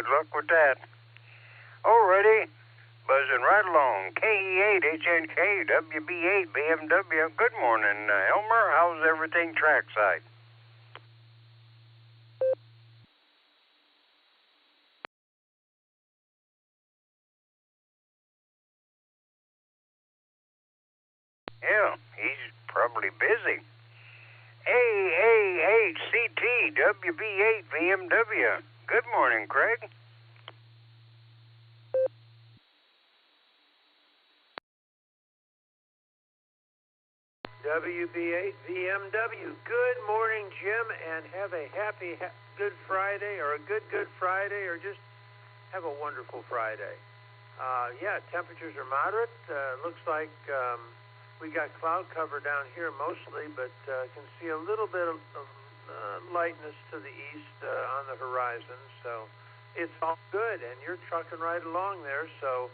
Good luck with that. Alrighty. Buzzing right along. KE8, HNK, WB8, BMW. Good morning, Elmer. How's everything trackside? Yeah, he's probably busy. AAHCT, WB8, BMW. Good morning, Craig. WB8 VMW. Good morning, Jim, and have a happy Good Friday, or a good Friday, or just have a wonderful Friday. Yeah, temperatures are moderate. Looks like we got cloud cover down here mostly, but can see a little bit of lightness to the east on the horizon. So it's all good, and you're trucking right along there. So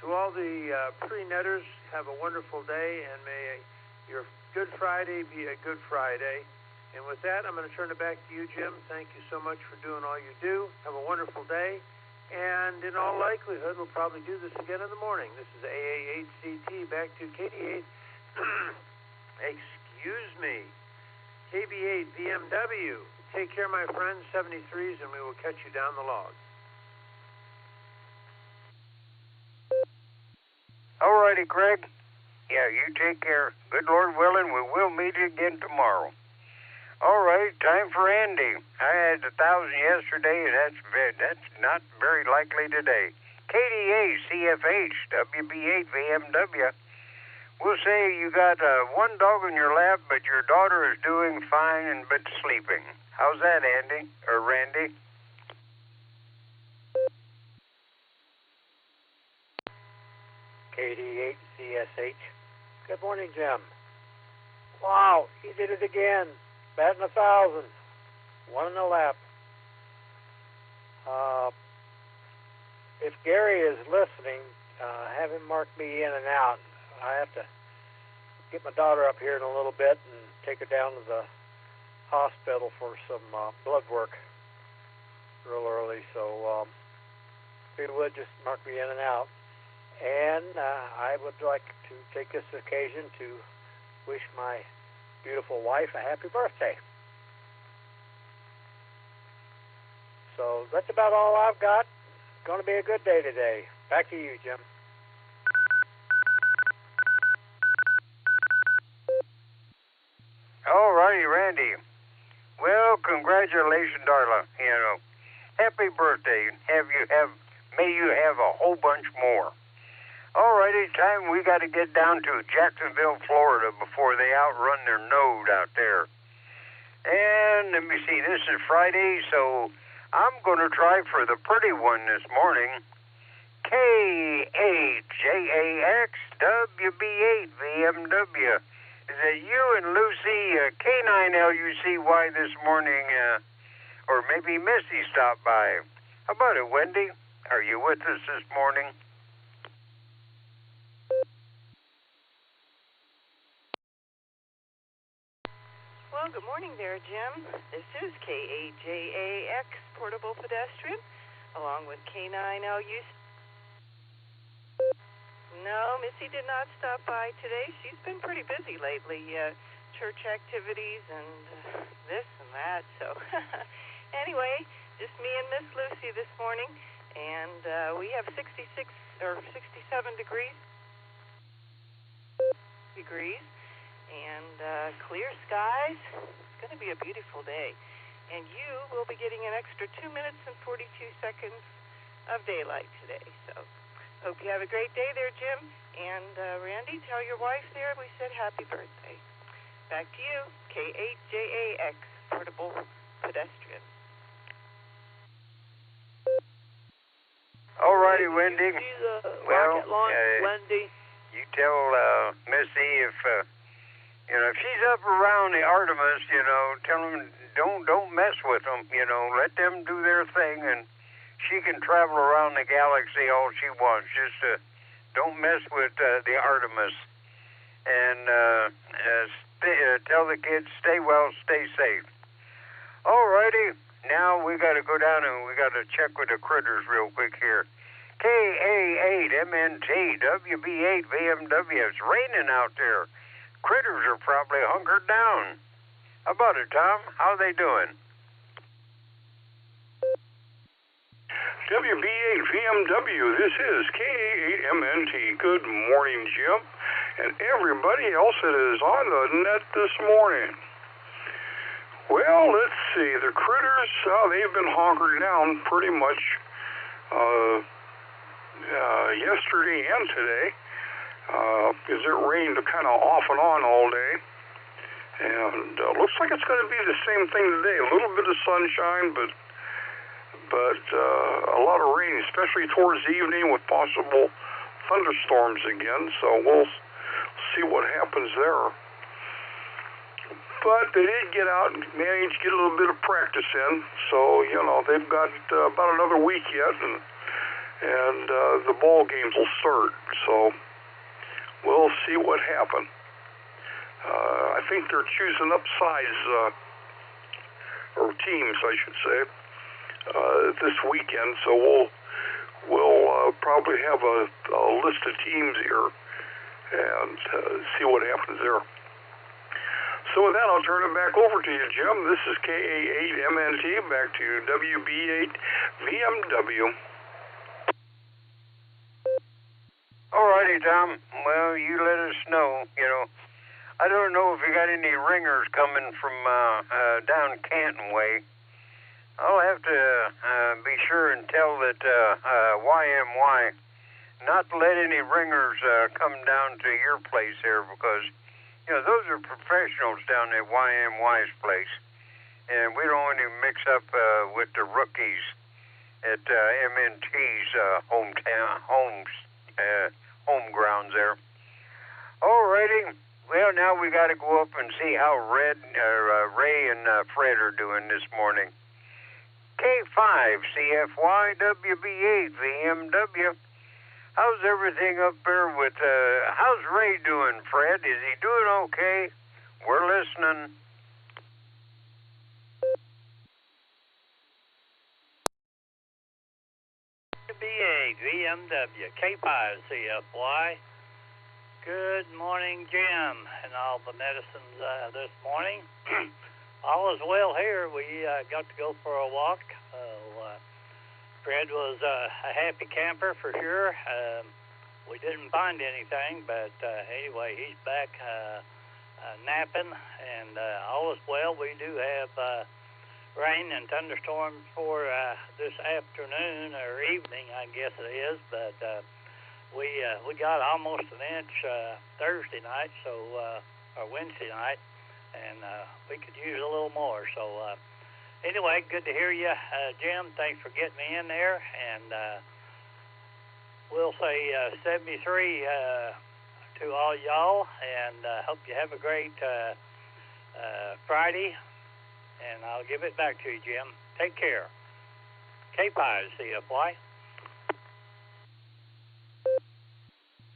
to all the pre-netters, have a wonderful day, and may your Good Friday be a good Friday. And with that, I'm going to turn it back to you, Jim. Thank you so much for doing all you do. Have a wonderful day. And in all likelihood, we'll probably do this again in the morning. This is AAHCT, back to KD8. Excuse me. KB8 BMW. Take care, my friends. 73s, and we will catch you down the log. All righty, Craig. Yeah, you take care. Good Lord willing, we will meet again tomorrow. All right, time for Andy. I had 1,000 yesterday, and that's not very likely today. KDA, CFH, WB8, VMW. We'll say you got one dog in your lap, but your daughter is doing fine and but sleeping. How's that, Andy? Or Randy? KD8 CSH. Good morning, Jim. Wow, he did it again. Batting 1,000. One in the lap. If Gary is listening, have him mark me in and out. I have to get my daughter up here in a little bit and take her down to the hospital for some blood work real early. So if you would, just mark me in and out. And I would like to take this occasion to wish my beautiful wife a happy birthday. So that's about all I've got. It's going to be a good day today. Back to you, Jim. All righty, Randy. Well, congratulations, Darla. You know, happy birthday. May you have a whole bunch more. All righty, time we got to get down to Jacksonville, Florida before they outrun their node out there. And let me see, this is Friday, so I'm going to try for the pretty one this morning. KHJAX WB8 VMW. Is it you and Lucy, K9LUCY this morning, or maybe Missy stopped by? How about it, Wendy? Are you with us this morning? Well, good morning there, Jim. This is KAJAX Portable Pedestrian, along with K9LU. No, Missy did not stop by today. She's been pretty busy lately, church activities and this and that. So anyway, just me and Miss Lucy this morning, and we have 67 degrees. And clear skies. It's going to be a beautiful day. And you will be getting an extra 2 minutes and 42 seconds of daylight today. So hope you have a great day there, Jim. And Randy, tell your wife there we said happy birthday. Back to you, K8JAX, Portable Pedestrian. All righty, Wendy. Well, Wendy. You tell Missy if if she's up around the Artemis, tell them don't mess with them. Let them do their thing, and she can travel around the galaxy all she wants. Just don't mess with the Artemis, and tell the kids stay well, stay safe. All righty. now we got to go down and we got to check with the critters real quick here. KA8MNT, WB8 VMW. It's raining out there. Critters are probably hunkered down. How about it, Tom? How they doing? WB8 VMW, this is KA8MNT. Good morning, Jim, and everybody else that is on the net this morning. Well, let's see. The critters, they've been hunkered down pretty much yesterday and today, because it rained kind of off and on all day. And looks like it's going to be the same thing today. A little bit of sunshine, but a lot of rain, especially towards the evening with possible thunderstorms again. So we'll see what happens there. But they did get out and manage to get a little bit of practice in. So, they've got about another week yet, and the ball games will start. So we'll see what happens. I think they're choosing up sides, or teams, I should say, this weekend. So we'll probably have a list of teams here and see what happens there. So with that, I'll turn it back over to you, Jim. This is KA8MNT, back to WB8 VMW. All righty, Tom. Well, you let us know. I don't know if you got any ringers coming from down Canton way. I'll have to be sure and tell that YMY not to let any ringers come down to your place here, because those are professionals down at YMY's place, and we don't want to mix up with the rookies at MNT's home grounds there. Alrighty. Well, now we got to go up and see how Ray and Fred are doing this morning. K5 CFY WB8 VMW. How's everything up there with, how's Ray doing, Fred? Is he doing okay? We're listening. WB8 VMW, K5 CFY. Good morning, Jim, and all the medicines this morning. All is well here. We got to go for a walk. Fred was a happy camper for sure. We didn't find anything, but anyway, he's back napping, and all is well. We do have rain and thunderstorms for this afternoon or evening, I guess it is, but we got almost an inch Thursday night, or Wednesday night, and we could use a little more. So anyway, good to hear you, Jim. Thanks for getting me in there, and we'll say 73 to all y'all, and hope you have a great Friday, and I'll give it back to you, Jim. Take care. K5 CFY.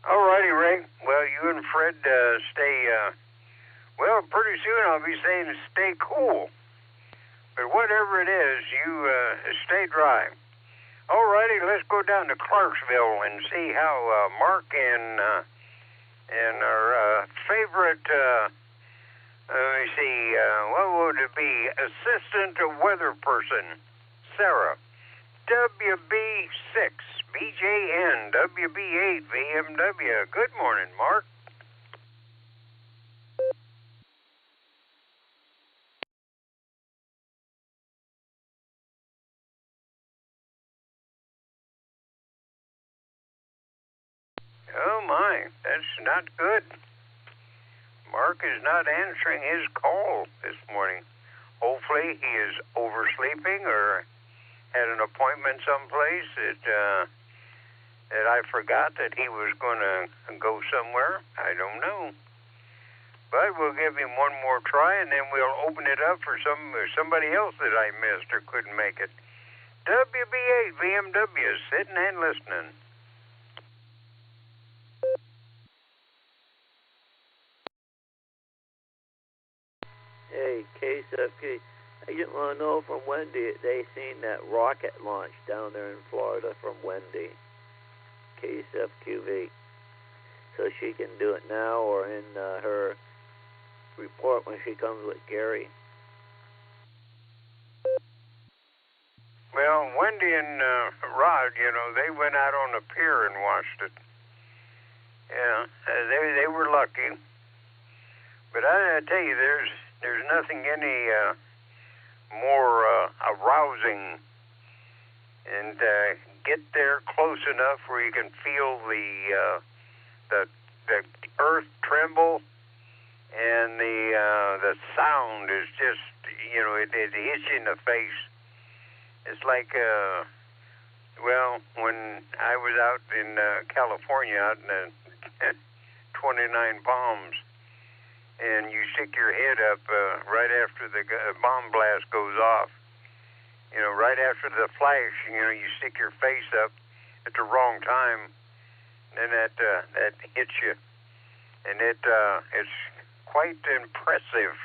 All righty, Ray. Well, you and Fred stay, well, pretty soon I'll be saying stay cool. But whatever it is, you stay dry. All righty, let's go down to Clarksville and see how Mark and our favorite, let me see, what would it be? Assistant weather person, Sarah. WB6, BJN, WB8, VMW. Good morning, Mark. Oh my, that's not good. Mark is not answering his call this morning. Hopefully he is oversleeping or had an appointment someplace that I forgot that he was going to go somewhere. I don't know. But we'll give him one more try, and then we'll open it up for somebody else that I missed or couldn't make it. WB8 VMW, sitting and listening. Hey, KSFK, I just want to know from Wendy, they seen that rocket launch down there in Florida from Wendy, KSFQV. So she can do it now or in her report when she comes with Gary. Well, Wendy and Rod, they went out on the pier and watched it. Yeah, they were lucky. But I tell you, there's nothing any more arousing, and get there close enough where you can feel the earth tremble, and the sound is just it hits you in the face. It's like when I was out in California, out in the 29 Palms, and you stick your head up right after the bomb blast goes off. Right after the flash, you stick your face up at the wrong time, and that hits you, and it's quite impressive.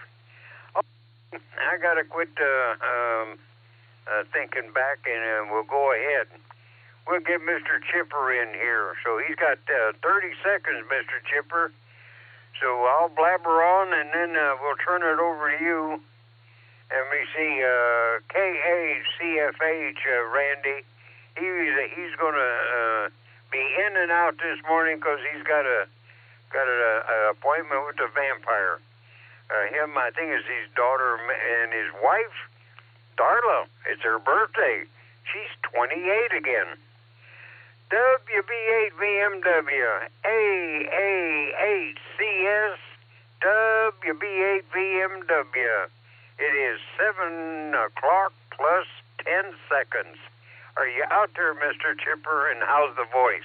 Oh, I gotta quit thinking back, and we'll go ahead. We'll get Mr. Chipper in here. So he's got 30 seconds, Mr. Chipper. So I'll blabber on, and then we'll turn it over to you. And we see KACFH, Randy. He's going to be in and out this morning because he's got an appointment with the vampire. Him, I think, is his daughter and his wife, Darla. It's her birthday. She's 28 again. WB8VMW, AA8CS, WB8VMW. It is 7 o'clock plus 10 seconds. Are you out there, Mr. Chipper, and how's the voice?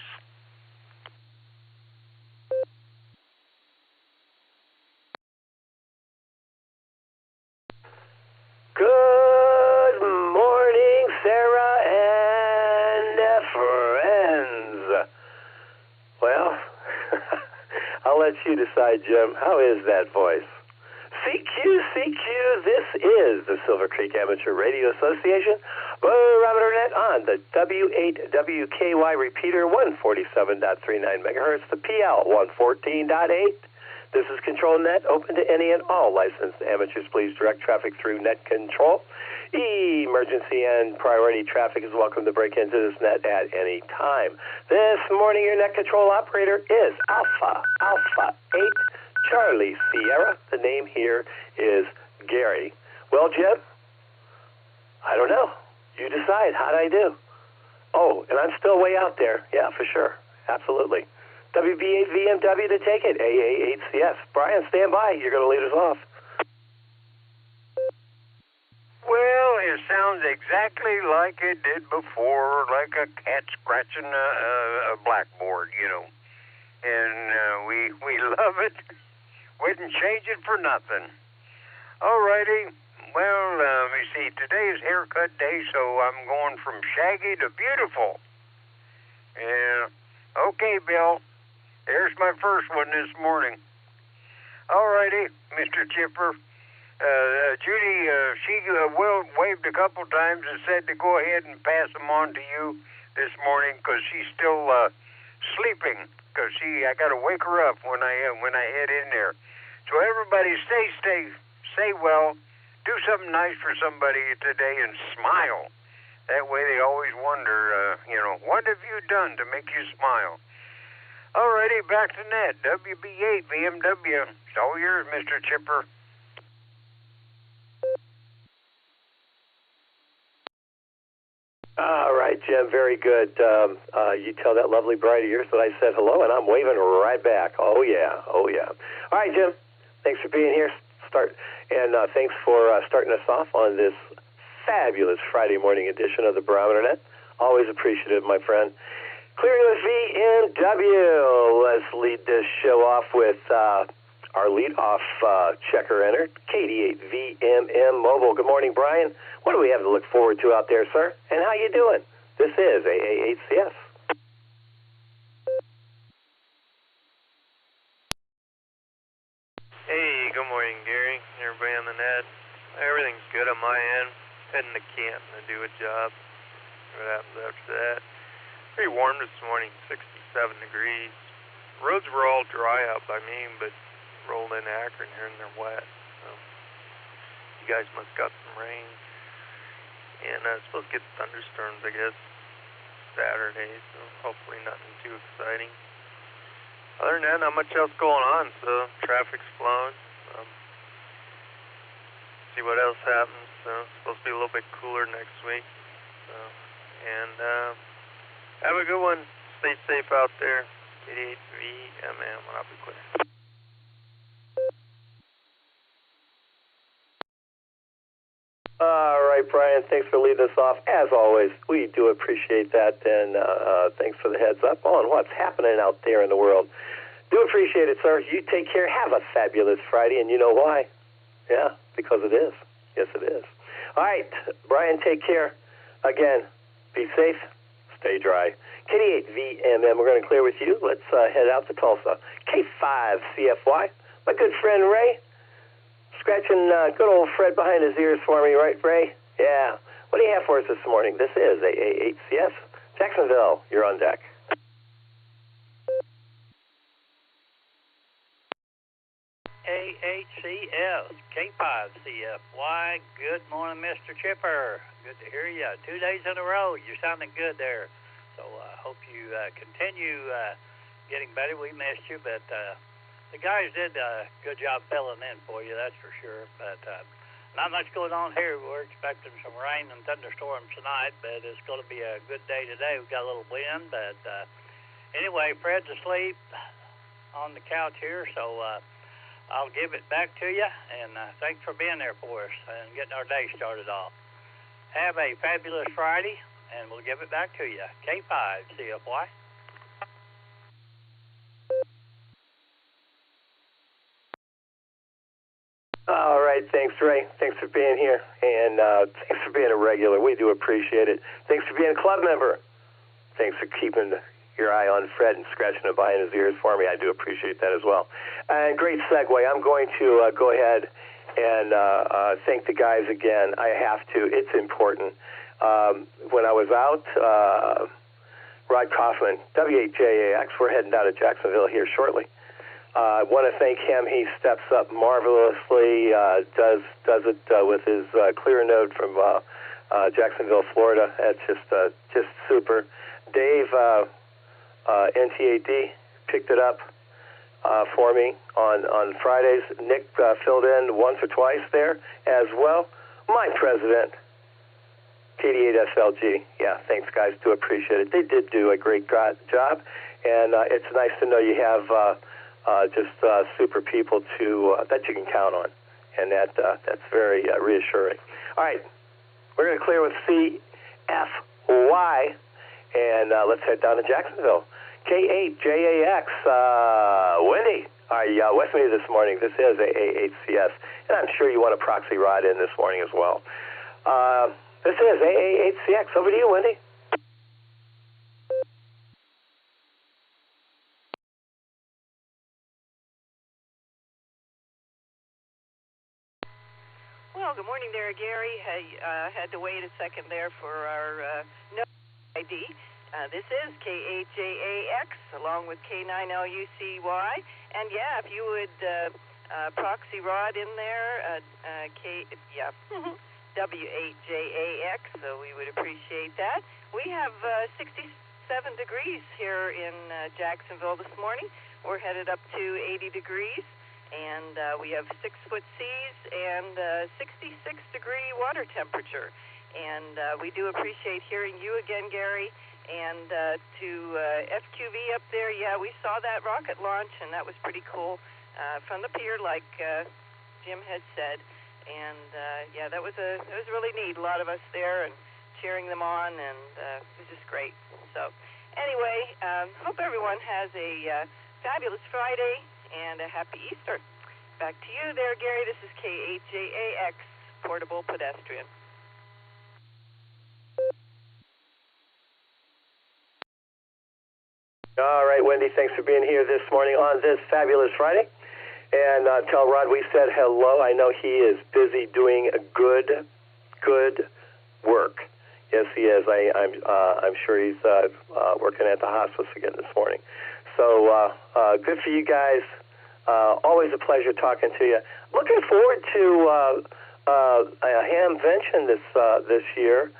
Good morning, Sarah and friends. Well, I'll let you decide, Jim. How is that voice? CQ, this is the Silvercreek Amateur Radio Association, Barometer Net on the W8WKY repeater, 147.39 megahertz, the PL 114.8. This is Control Net, open to any and all licensed amateurs. Please direct traffic through net control. Emergency and priority traffic is welcome to break into this net at any time. This morning, your net control operator is Alpha 8 Charlie Sierra. The name here is Gary. Well, Jim, I don't know. You decide. How'd I do? Oh, and I'm still way out there. Yeah, for sure. Absolutely. WB8VMW to take it. AA8CS. Brian, stand by. You're going to lead us off. Well, it sounds exactly like it did before, like a cat scratching a blackboard, And we love it. Wouldn't change it for nothing. All righty. Well, let me see. Today is haircut day, so I'm going from shaggy to beautiful. Yeah. Okay, Bill. There's my first one this morning. All righty, Mr. Chipper. Judy, she waved a couple times and said to go ahead and pass them on to you this morning because she's still sleeping. Because I got to wake her up when I head in there. So everybody, stay well. Do something nice for somebody today and smile. That way they always wonder, what have you done to make you smile? Alrighty, back to net. WB8 VMW. It's all yours, Mr. Chipper. All right, Jim, very good. You tell that lovely bride of yours that I said hello, and I'm waving right back. Oh, yeah. All right, Jim, thanks for being here. Thanks for starting us off on this fabulous Friday morning edition of the Barometer Net. Always appreciative, my friend. Clearing with VMW. Let's lead this show off with our lead-off checker entered, KD8VMM Mobile. Good morning, Brian. What do we have to look forward to out there, sir? And how you doing? This is AA8CS. Hey, good morning, Gary. Everybody on the net. Everything's good on my end. Heading to Canton to do a job. What happens after that? Pretty warm this morning, 67 degrees. Roads were all dry out by me, but rolled into Akron here and they're wet. So you guys must got some rain. And supposed to get thunderstorms, I guess, Saturday, so hopefully nothing too exciting. Other than that, not much else going on, so traffic's flowing. See what else happens. So it's supposed to be a little bit cooler next week. So, and have a good one. Stay safe out there. 88VMM, I'll be clear. All right, Brian, thanks for leading us off. As always, we do appreciate that, and thanks for the heads up on what's happening out there in the world. Do appreciate it, sir. You take care. Have a fabulous Friday, and you know why? Yeah, because it is. Yes, it is. All right, Brian, take care. Again, be safe, stay dry. K88VMM, we're going to clear with you. Let's head out to Tulsa. K5CFY, my good friend Ray. Scratching good old Fred behind his ears for me, right, Ray? Yeah. What do you have for us this morning? This is AA8CS. Jacksonville, you're on deck. AHCS, K5CFY. Good morning, Mr. Chipper. Good to hear you. 2 days in a row. You're sounding good there. So I hope you continue getting better. We missed you, but the guys did a good job filling in for you, that's for sure. But not much going on here. We're expecting some rain and thunderstorms tonight, but it's going to be a good day today. We've got a little wind, but anyway, Fred's asleep on the couch here, so I'll give it back to you, and thanks for being there for us and getting our day started off. Have a fabulous Friday, and we'll give it back to you. K5CFY. All right, thanks, Ray. Thanks for being here, and thanks for being a regular. We do appreciate it. Thanks for being a club member. Thanks for keeping your eye on Fred and scratching him behind his ears for me. I do appreciate that as well. And great segue. I'm going to go ahead and thank the guys again. I have to. It's important. When I was out, Rod Kaufman, W8JAX, we're heading down to Jacksonville here shortly. I want to thank him. He steps up marvelously, does it with his clear node from Jacksonville, Florida. That's just super. Dave, NTAD, picked it up for me on Fridays. Nick filled in once or twice there as well. My president, KD8SLG. Yeah, thanks, guys. Do appreciate it. They did do a great job, and it's nice to know you have just super people that you can count on, and that's very reassuring. All right, we're going to clear with CFY, and let's head down to Jacksonville. K8JAX, Wendy, are you with me this morning? This is AA8CS, and I'm sure you want a proxy rod in this morning as well. This is AA8CX. Over to you, Wendy. Well, good morning there, Gary. I had to wait a second there for our node ID. This is K8JAX along with K9LUCY. And yeah, if you would proxy rod in there, W8JAX, so we would appreciate that. We have 67 degrees here in Jacksonville this morning. We're headed up to 80 degrees. And we have 6-foot seas and 66-degree water temperature. And we do appreciate hearing you again, Gary. And to FQV up there, yeah, we saw that rocket launch, and that was pretty cool from the pier, like Jim had said. And yeah, that was really neat. A lot of us there and cheering them on, and it was just great. So anyway, hope everyone has a fabulous Friday and a happy Easter. Back to you there, Gary. This is K8JAX, Portable Pedestrian. All right, Wendy, thanks for being here this morning on this fabulous Friday. And tell Rod we said hello. I know he is busy doing good work. Yes, he is. I'm sure he's working at the hospice again this morning. So good for you guys. Always a pleasure talking to you. Looking forward to a hamvention this year.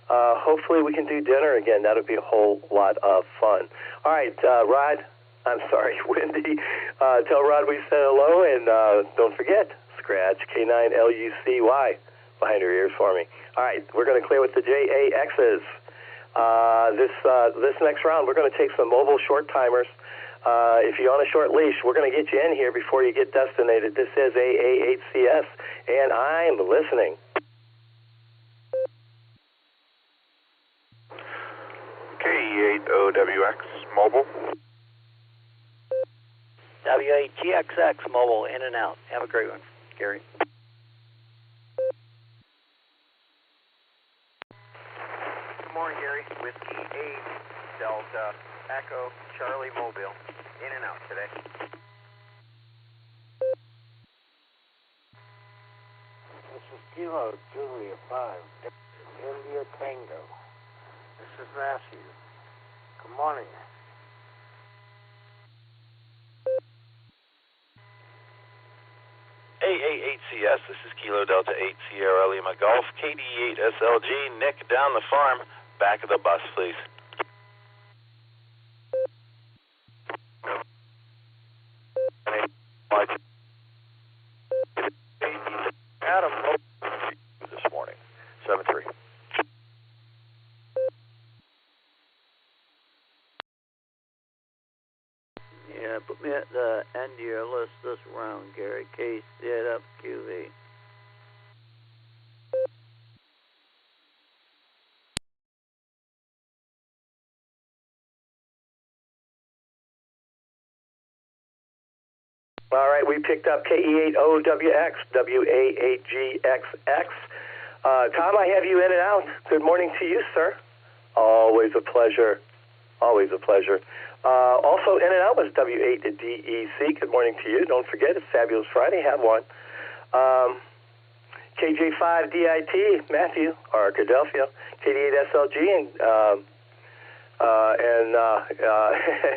Hopefully we can do dinner again. That'll be a whole lot of fun. All right, Rod. I'm sorry, Wendy. Tell Rod we said hello, and don't forget, scratch K9LUCY behind your ears for me. All right, we're going to clear with the JAXs. This next round, we're going to take some mobile short timers. If you're on a short leash, we're going to get you in here before you get destinated. This is AA8CS, and I'm listening. K8OWX mobile. W8GXX mobile, in and out. Have a great one, Gary. Good morning, Gary. Whiskey 8 Delta Echo Charlie Mobile, in and out today. This is Kilo Julia 5 India Tango. This is Matthew. Good morning. AA8CS, this is Kilo Delta 8 Sierra Lima Golf, KD8 SLG, Nick down the farm, back of the bus, please. Adam this morning, 7-3. Yeah, put me at the end of your list this round, Gary. KZFQV. All right, we picked up KE8OWX, WA8GXX. Tom, I have you in and out. Good morning to you, sir. Always a pleasure. Always a pleasure. Also in and out was W8DEC. Good morning to you. Don't forget, it's Fabulous Friday. Have one. KJ5DIT, Matthew, or Philadelphia. KD8SLG, and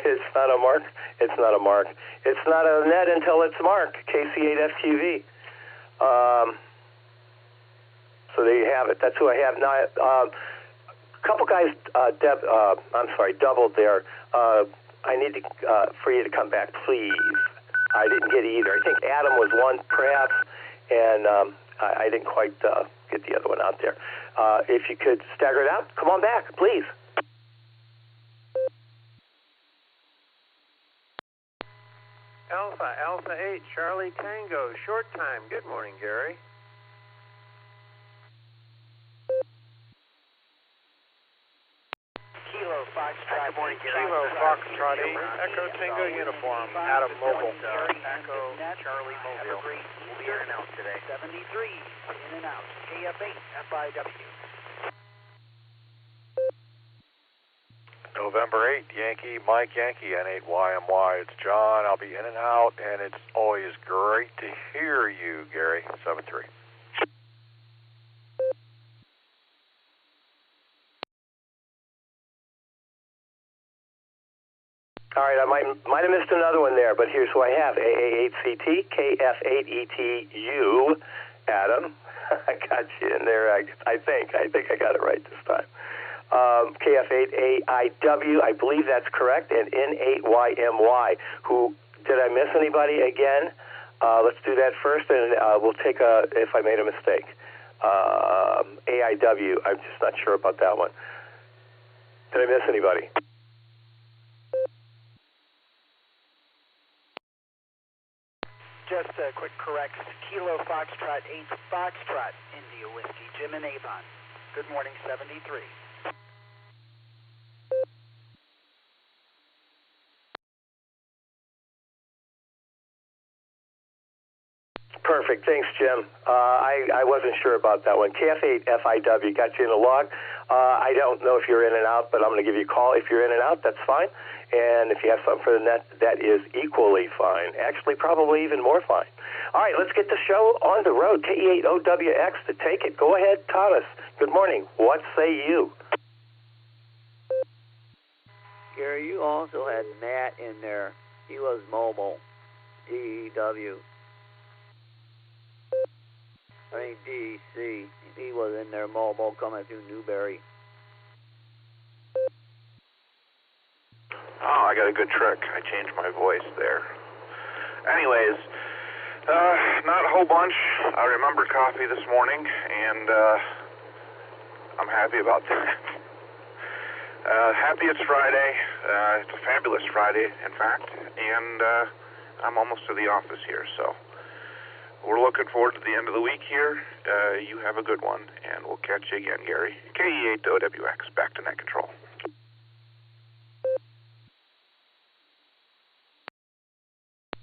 it's not a mark. It's not a mark. It's not a net until it's marked. KC8FQV. So there you have it. That's who I have. Now, a couple guys doubled there. I need for you to come back, please. I didn't get either. I think Adam was one, perhaps, and I didn't quite get the other one out there. If you could stagger it out, come on back, please. Alpha 8, Charlie Tango, short time. Good morning, Gary. Kilo Foxtrot. Good morning, Gary. Kilo Foxtrot 8, Echo Tango Uniform, Adam Mobile. Echo Charlie Mobile. We'll be in and out today. 73, in and out. KF8, FIW. November 8, Yankee, Mike Yankee, N8YMY. It's John. I'll be in and out, and it's always great to hear you, Gary. 7-3. All right, I might have missed another one there, but here's who I have. AA8CT, KF8ETU, Adam. I got you in there. I think I got it right this time. KF8AIW, I believe that's correct, and N8YMY. Did I miss anybody again? Let's do that first, and we'll take if I made a mistake. AIW, I'm just not sure about that one. Did I miss anybody? Just a quick correction. Kilo Foxtrot 8, Foxtrot, India Whiskey, Jim and Avon. Good morning, 73. Perfect. Thanks, Jim. I wasn't sure about that one. KF8FIW got you in the log. I don't know if you're in and out, but I'm going to give you a call. If you're in and out, that's fine. And if you have something for the net, that is equally fine. Actually, probably even more fine. All right, let's get the show on the road. KE8OWX to take it. Go ahead, Thomas. Good morning. What say you? Gary, you also had Matt in there. He was mobile. DEW. DEC. He was in there mobile coming through Newberry. Oh, I got a good trick. I changed my voice there. Anyways, not a whole bunch. I remembered coffee this morning, and I'm happy about that. Happy it's Friday. It's a fabulous Friday, in fact, and I'm almost to the office here, so we're looking forward to the end of the week here. You have a good one, and we'll catch you again, Gary. KE8OWX, back to net control.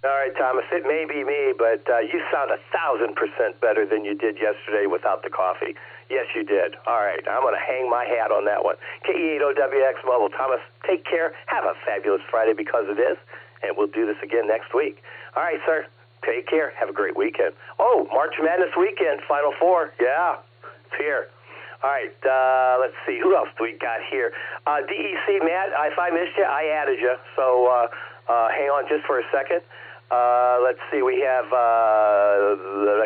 All right, Thomas, it may be me, but you sound 1,000% better than you did yesterday without the coffee. Yes, you did. All right, I'm going to hang my hat on that one. KE8OWX Mobile. Thomas, take care. Have a fabulous Friday because it is, and we'll do this again next week. All right, sir. Take care. Have a great weekend. Oh, March Madness weekend, Final Four. Yeah, it's here. All right, let's see. Who else do we got here? DEC, Matt, if I missed you, I added you. So hang on just for a second. Let's see. We have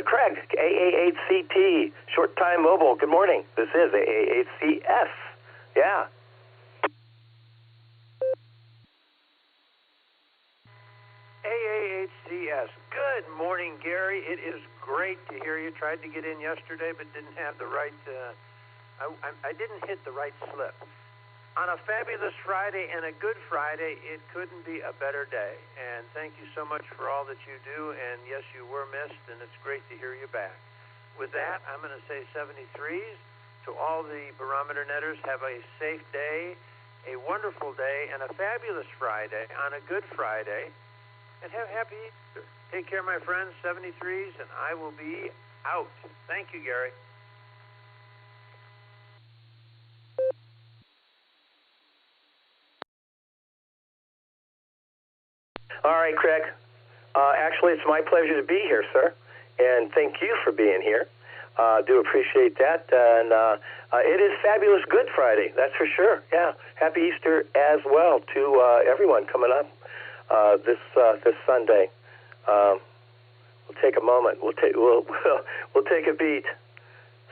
Craig, AA8CT, Short Time Mobile. Good morning. This is AA8CF. Yeah. AA8CS. Good morning, Gary. It is great to hear you. Tried to get in yesterday, but didn't have the right. I didn't hit the right slip. On a fabulous Friday and a good Friday, it couldn't be a better day. And thank you so much for all that you do. And yes, you were missed, and it's great to hear you back. With that, I'm going to say 73s to all the Barometer Netters. Have a safe day, a wonderful day, and a fabulous Friday on a good Friday. And have happy Easter. Take care, my friends. 73s, and I will be out. Thank you, Gary. All right, Craig. Actually, it's my pleasure to be here, sir, and thank you for being here. Do appreciate that, and it is fabulous Good Friday, that's for sure. Yeah, happy Easter as well to everyone coming up this Sunday. We'll take a moment. We'll take a beat.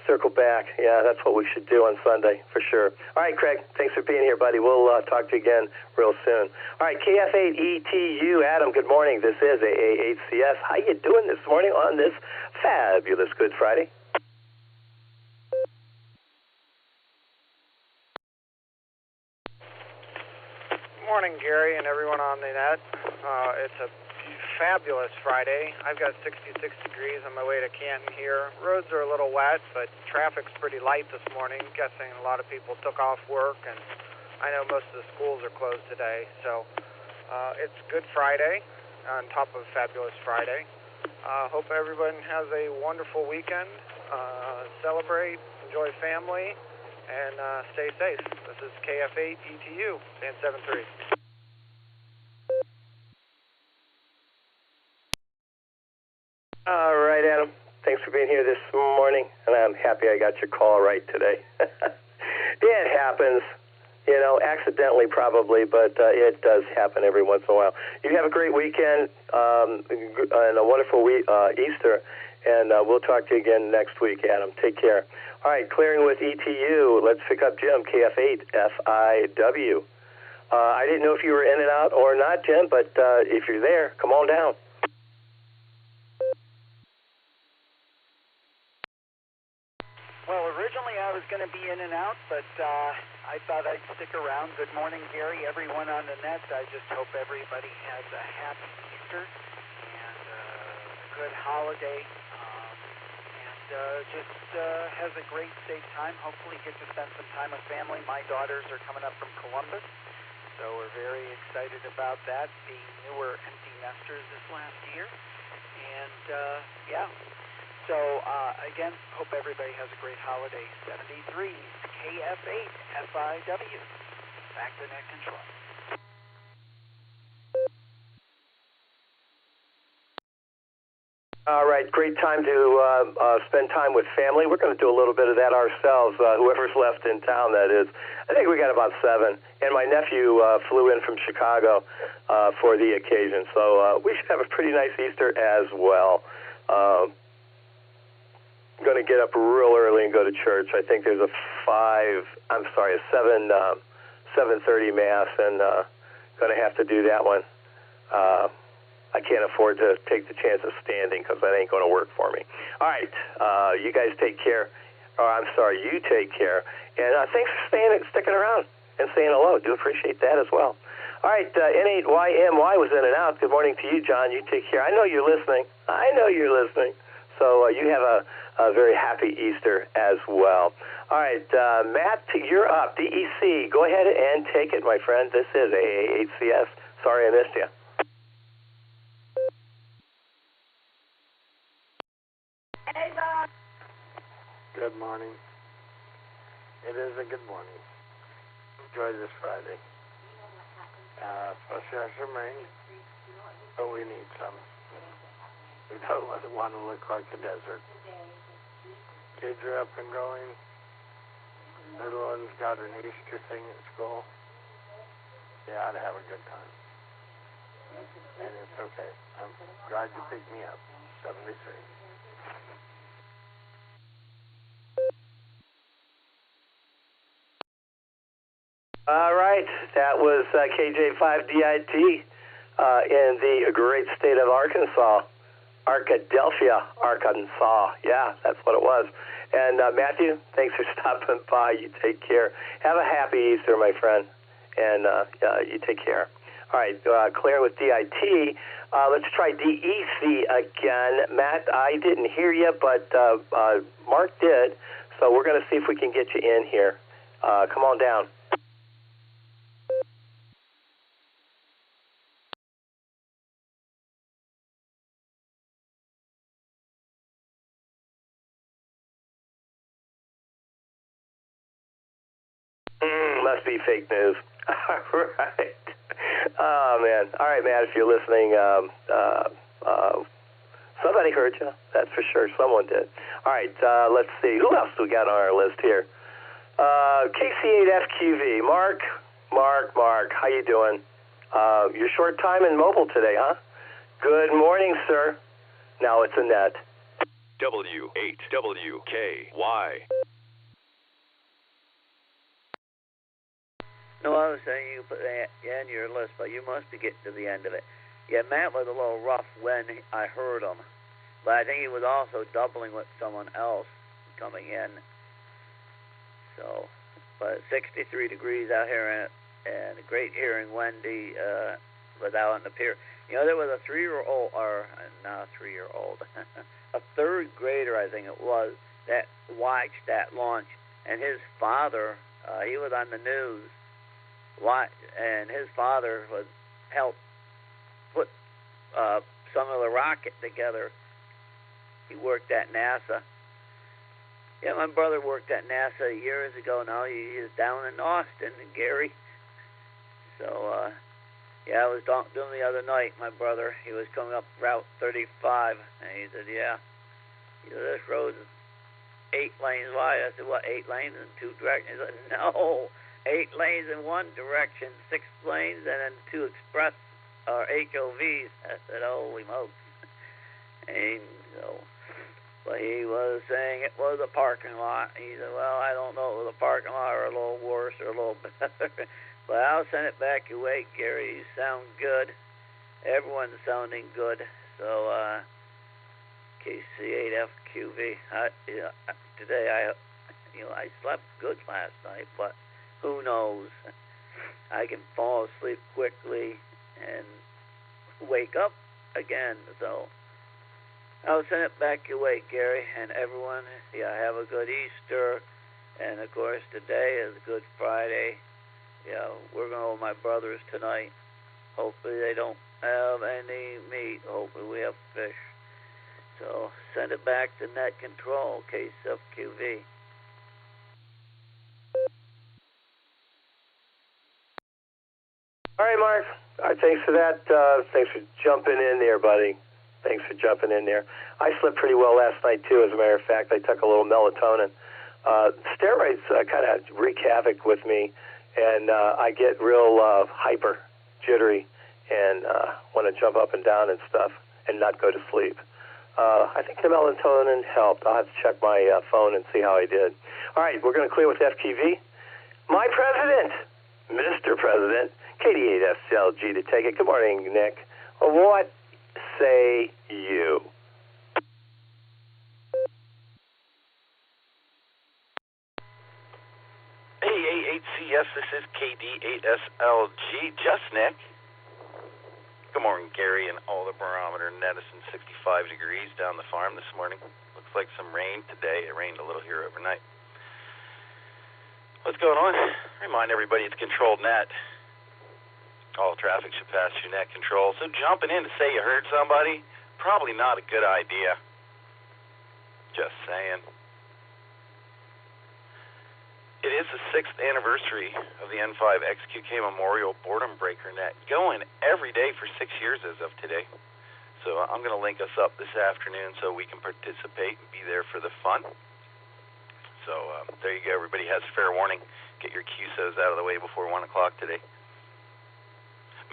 Circle back. Yeah, that's what we should do on Sunday, for sure. All right, Craig, thanks for being here, buddy. We'll talk to you again real soon. All right, KF8ETU, Adam, good morning. This is AA8CS. How you doing this morning on this fabulous Good Friday? Good morning, Gary, and everyone on the net. It's a fabulous Friday. I've got 66 degrees on my way to Canton here. Roads are a little wet, but traffic's pretty light this morning. Guessing a lot of people took off work, and I know most of the schools are closed today. So it's Good Friday on top of fabulous Friday. Hope everyone has a wonderful weekend. Celebrate, enjoy family, and stay safe. This is KF8ETU, band 73. All right, Adam. Thanks for being here this morning, and I'm happy I got your call right today. It happens, accidentally probably, but it does happen every once in a while. You have a great weekend and a wonderful Easter, and we'll talk to you again next week, Adam. Take care. All right, clearing with ETU. Let's pick up Jim, KF8FIW. I didn't know if you were in and out or not, Jim, but if you're there, come on down. Well, originally I was going to be in and out, but I thought I'd stick around. Good morning, Gary, everyone on the net. I just hope everybody has a happy Easter and a good holiday, and just has a great safe time. Hopefully get to spend some time with family. My daughters are coming up from Columbus, so we're very excited about that, being newer empty nesters this last year. And, yeah. So, again, hope everybody has a great holiday. 73 KF8 FIW. Back to net control. All right, great time to spend time with family. We're going to do a little bit of that ourselves, whoever's left in town, that is. I think we got about 7. And my nephew flew in from Chicago for the occasion. So we should have a pretty nice Easter as well. Going to get up real early and go to church. I think there's a 7:30 Mass, and going to have to do that one. I can't afford to take the chance of standing because that ain't going to work for me. All right, you guys take care. You take care. And thanks for sticking around and saying hello. Do appreciate that as well. All right, N8YMY was in and out. Good morning to you, John. You take care. I know you're listening. So you have a very happy Easter as well. All right, Matt, you're up. DEC, go ahead and take it, my friend. This is AAHCS. Sorry I missed you. Good morning. It is a good morning. Enjoy this Friday. Supposed to have some rain, but we need some. We don't want to look like a desert. Kids are up and going. Little one's got an Easter thing at school. They ought to have a good time. And it's okay. I'm glad you picked me up. 73. All right, that was KJ5DIT in the great state of Arkansas. Arkadelphia, Arkansas. Yeah, that's what it was. And Matthew, thanks for stopping by. You take care. Have a happy Easter, my friend. And you take care. All right, Claire with DIT. Let's try DEC again. Matt, I didn't hear you, but Mark did. So we're going to see if we can get you in here. Come on down. Must be fake news. All right. Oh, man. All right, Matt, if you're listening, somebody heard you. That's for sure. Someone did. All right, let's see. Who else do we got on our list here? KC8FQV. Mark. How you doing? You're short time in mobile today, huh? Good morning, sir. Now it's Annette. W8WKY. No, I was saying you put that in your list, but you must be getting to the end of it. Yeah, Matt was a little rough when I heard him, but I think he was also doubling with someone else coming in. So, but 63 degrees out here, and great hearing Wendy was out on the pier. You know, there was a 3-year-old, or not a 3-year-old, a 3rd grader, I think it was, that watched that launch, and his father, he was on the news. And his father was helped put some of the rocket together. He worked at NASA. Yeah, my brother worked at NASA years ago. Now he is down in Austin, Gary. So, yeah, I was talking to him the other night. My brother, he was coming up Route 35, and he said, "Yeah, this road is 8 lanes wide." I said, "What? 8 lanes in 2 directions?" He said, "No. 8 lanes in 1 direction, 6 lanes, and then 2 express or HOVs. I said, "Holy smokes!" And so, but he was saying it was a parking lot. He said, "Well, I don't know if it was a parking lot or a little worse or a little better." But I'll send it back your way, Gary. You sound good. Everyone's sounding good. So, KC8FQV. Today I slept good last night, but who knows? I can fall asleep quickly and wake up again. So I'll send it back your way, Gary, and everyone. Yeah, have a good Easter. And, of course, today is Good Friday. Yeah, we're going to hold my brothers tonight. Hopefully they don't have any meat. Hopefully we have fish. So send it back to net control, case of QV. All right, Mark. All right, thanks for that. Thanks for jumping in there, buddy. Thanks for jumping in there. I slept pretty well last night, too, as a matter of fact. I took a little melatonin. Steroids kind of wreak havoc with me, and I get real hyper, jittery, and want to jump up and down and stuff and not go to sleep. I think the melatonin helped. I'll have to check my phone and see how I did. All right, we're going to clear with FTV. My president, Mr. President, KD8SLG to take it. Good morning, Nick. What say you? Hey, A8CS, this is KD8SLG, just Nick. Good morning, Gary, and all the Barometer Net. It's 65 degrees down the farm this morning. Looks like some rain today. It rained a little here overnight. What's going on? Remind everybody it's controlled net. All traffic should pass through net control. So jumping in to say you heard somebody, probably not a good idea. Just saying. It is the 6th anniversary of the N5 XQK Memorial Boredom Breaker Net, going every day for 6 years as of today. So I'm going to link us up this afternoon so we can participate and be there for the fun. So there you go. Everybody has fair warning. Get your QSOs out of the way before 1 o'clock today.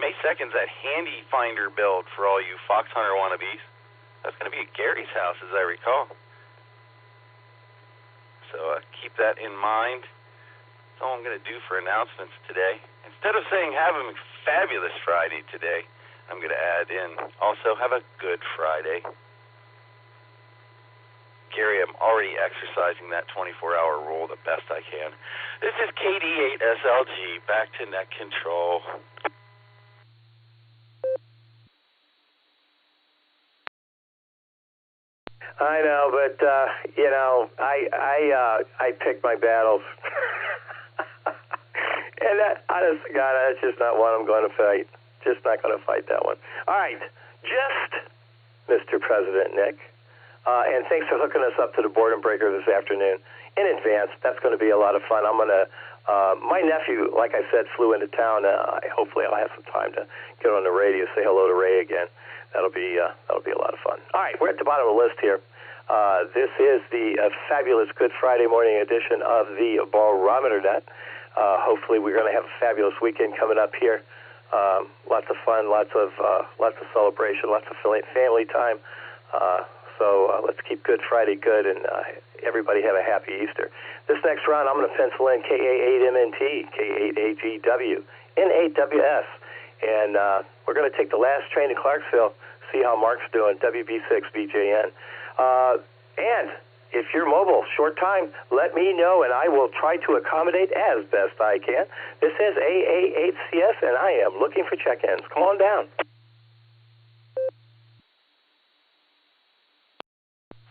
May 2nd is that handy finder build for all you Fox Hunter wannabes. That's going to be at Gary's house, as I recall. So keep that in mind. That's all I'm going to do for announcements today. Instead of saying have a fabulous Friday today, I'm going to add in also have a good Friday. Gary, I'm already exercising that 24-hour rule the best I can. This is KD8SLG, back to net control. I know, but I pick my battles, and that, honest to God, that's just not one I'm going to fight. Just not going to fight that one. All right, just Mr. President Nick, and thanks for hooking us up to the Boredom Breaker this afternoon in advance. That's going to be a lot of fun. I'm going to. My nephew, like I said, flew into town. Hopefully, I'll have some time to get on the radio, say hello to Ray again. That'll be a lot of fun. All right, we're at the bottom of the list here. This is the fabulous Good Friday morning edition of the Barometer Net. Hopefully, we're going to have a fabulous weekend coming up here. Lots of fun, lots of celebration, lots of family time. So let's keep Good Friday good, and everybody have a happy Easter. This next round, I'm going to pencil in KA8MNT, K8AGW, N8WS. And we're going to take the last train to Clarksville, see how Mark's doing, WB6BJN. And if you're mobile, short time, let me know, and I will try to accommodate as best I can. This is AA8CS, and I am looking for check-ins. Come on down.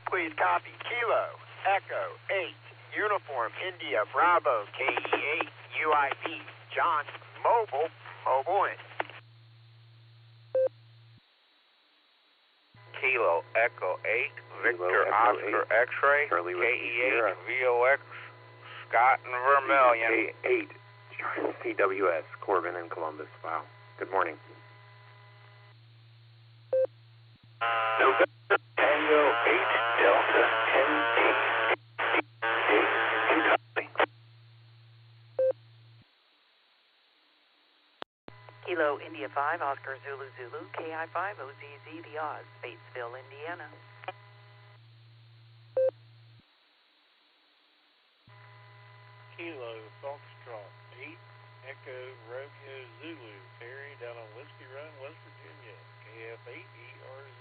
Please copy Kilo, Echo, 8, Uniform, India, Bravo, KE8, UIP, John, mobile in. Kilo, Echo 8, Victor, Oscar, X-Ray, KE8, VOX, Scott and Vermilion. K8, CWS, Corbin and Columbus. Wow. Good morning. November Tango 8, Delta 10, 8. Kilo, India 5, Oscar, Zulu, Zulu, KI5, OZZ, The Oz, Batesville, Indiana. Kilo, Foxtrot, 8, Echo, Romeo, Zulu, ferry down on Whiskey Run, West Virginia, KF8ERZ.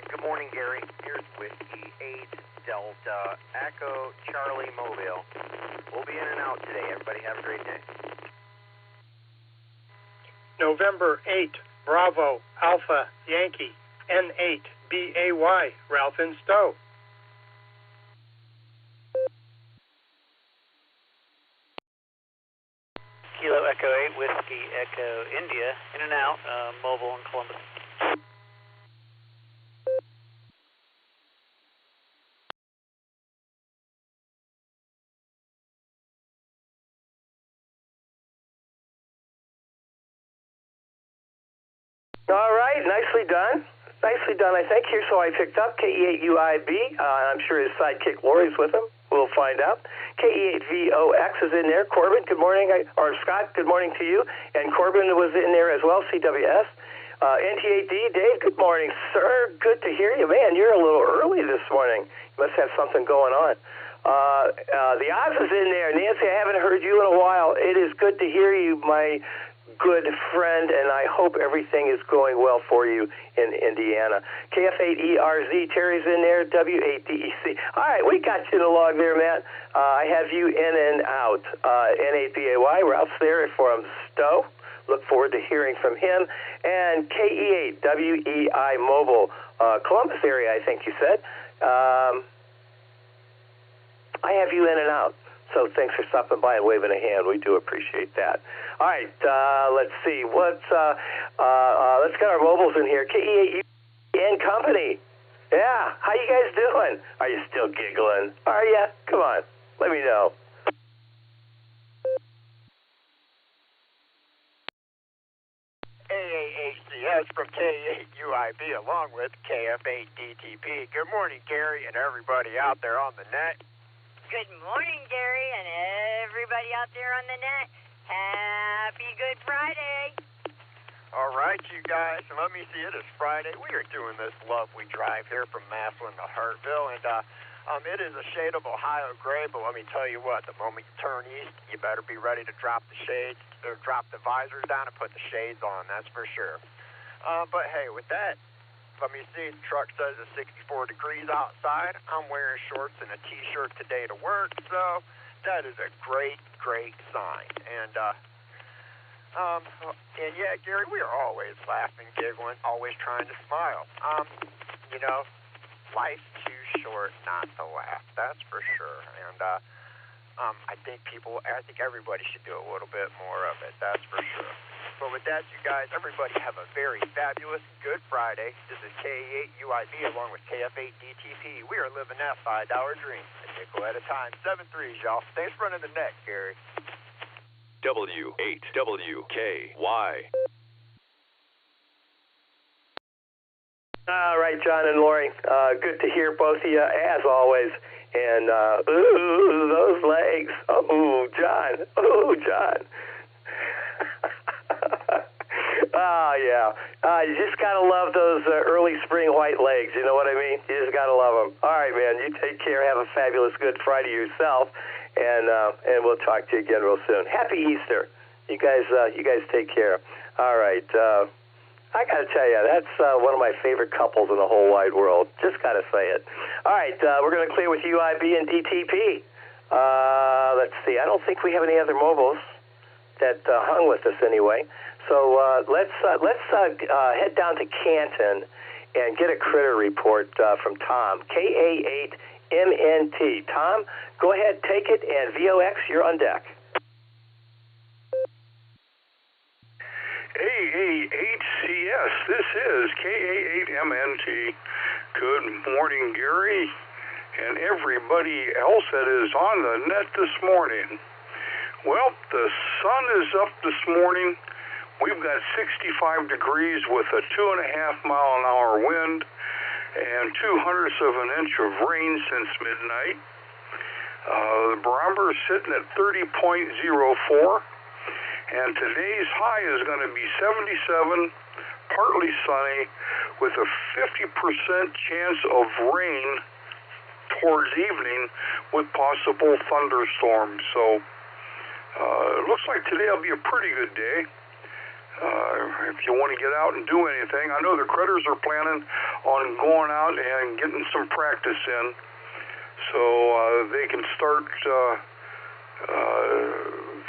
Good morning, Gary. Here's Whiskey 8, Delta, Echo, Charlie, Mobile. We'll be in and out today. Everybody have a great day. November 8, Bravo, Alpha, Yankee, N8, BAY, Ralph and Stowe. Kilo Echo 8, Whiskey Echo India, in and out, mobile in Columbus. All right, nicely done. Nicely done, I think. Here's how I picked up KE8UIB. I'm sure his sidekick Lori's with him. We'll find out. KE8VOX is in there. Corbin, good morning. Or Scott, good morning to you. And Corbin was in there as well, CWS. NT8D, Dave, good morning, sir. Good to hear you. Man, you're a little early this morning. You must have something going on. The Oz is in there. Nancy, I haven't heard you in a while. It is good to hear you, my good friend, and I hope everything is going well for you in Indiana. KF8ERZ, Terry's in there, W8DEC. All right, we got you in the log there, Matt. I have you in and out. N8BAY, Ralph's there from Stowe. Look forward to hearing from him. And KE8WEI Mobile, Columbus area, I think you said. I have you in and out. So thanks for stopping by and waving a hand. We do appreciate that. All right, let's see. Let's get our mobiles in here. KE8 and Company. Yeah, how you guys doing? Are you still giggling? Are you? Come on, let me know. AAHCS from K8UIB along with KF8DTP. Good morning, Gary, and everybody out there on the net. Good morning, Gary, and everybody out there on the net. Happy Good Friday. All right, you guys, let me see, it is Friday. We are doing this lovely drive here from Maslin to Hartville, and it is a shade of Ohio gray, but let me tell you what, the moment you turn east, you better be ready to drop the shades, or drop the visors down and put the shades on, that's for sure. But hey, with that, let me see, the truck says it's 64 degrees outside. I'm wearing shorts and a t-shirt today to work, so that is a great, great sign. And yeah, Gary, we are always laughing, giggling, always trying to smile. You know, life's too short not to laugh, that's for sure. And I think everybody should do a little bit more of it, that's for sure. But with that, you guys, everybody have a very fabulous Good Friday. This is KE8UIB along with KF8DTP. We are living that $5 dream. A nickel at a time. 7-3s, y'all. Thanks for running the net, Gary. W8WKY. All right, John and Lori. Good to hear both of you, as always. And, ooh, those legs. Oh, John. Oh, John. Oh, yeah. You just got to love those early spring white legs. You know what I mean? You just got to love them. All right, man. You take care. Have a fabulous Good Friday yourself. And we'll talk to you again real soon. Happy Easter. You guys take care. All right. I got to tell you, that's one of my favorite couples in the whole wide world. Just got to say it. All right. We're going to clear with UIB and DTP. Let's see. I don't think we have any other mobiles that hung with us anyway. So let's head down to Canton and get a critter report from Tom. KA8MNT. Tom, go ahead, take it, and VOX, you're on deck. AA8CS, this is KA8MNT. Good morning, Gary, and everybody else that is on the net this morning. Well, the sun is up this morning. We've got 65 degrees with a 2.5-mile-an-hour wind and 0.02 of an inch of rain since midnight. The barometer is sitting at 30.04. And today's high is going to be 77, partly sunny, with a 50% chance of rain towards evening with possible thunderstorms. So it looks like today will be a pretty good day. If you want to get out and do anything, I know the critters are planning on going out and getting some practice in, so they can start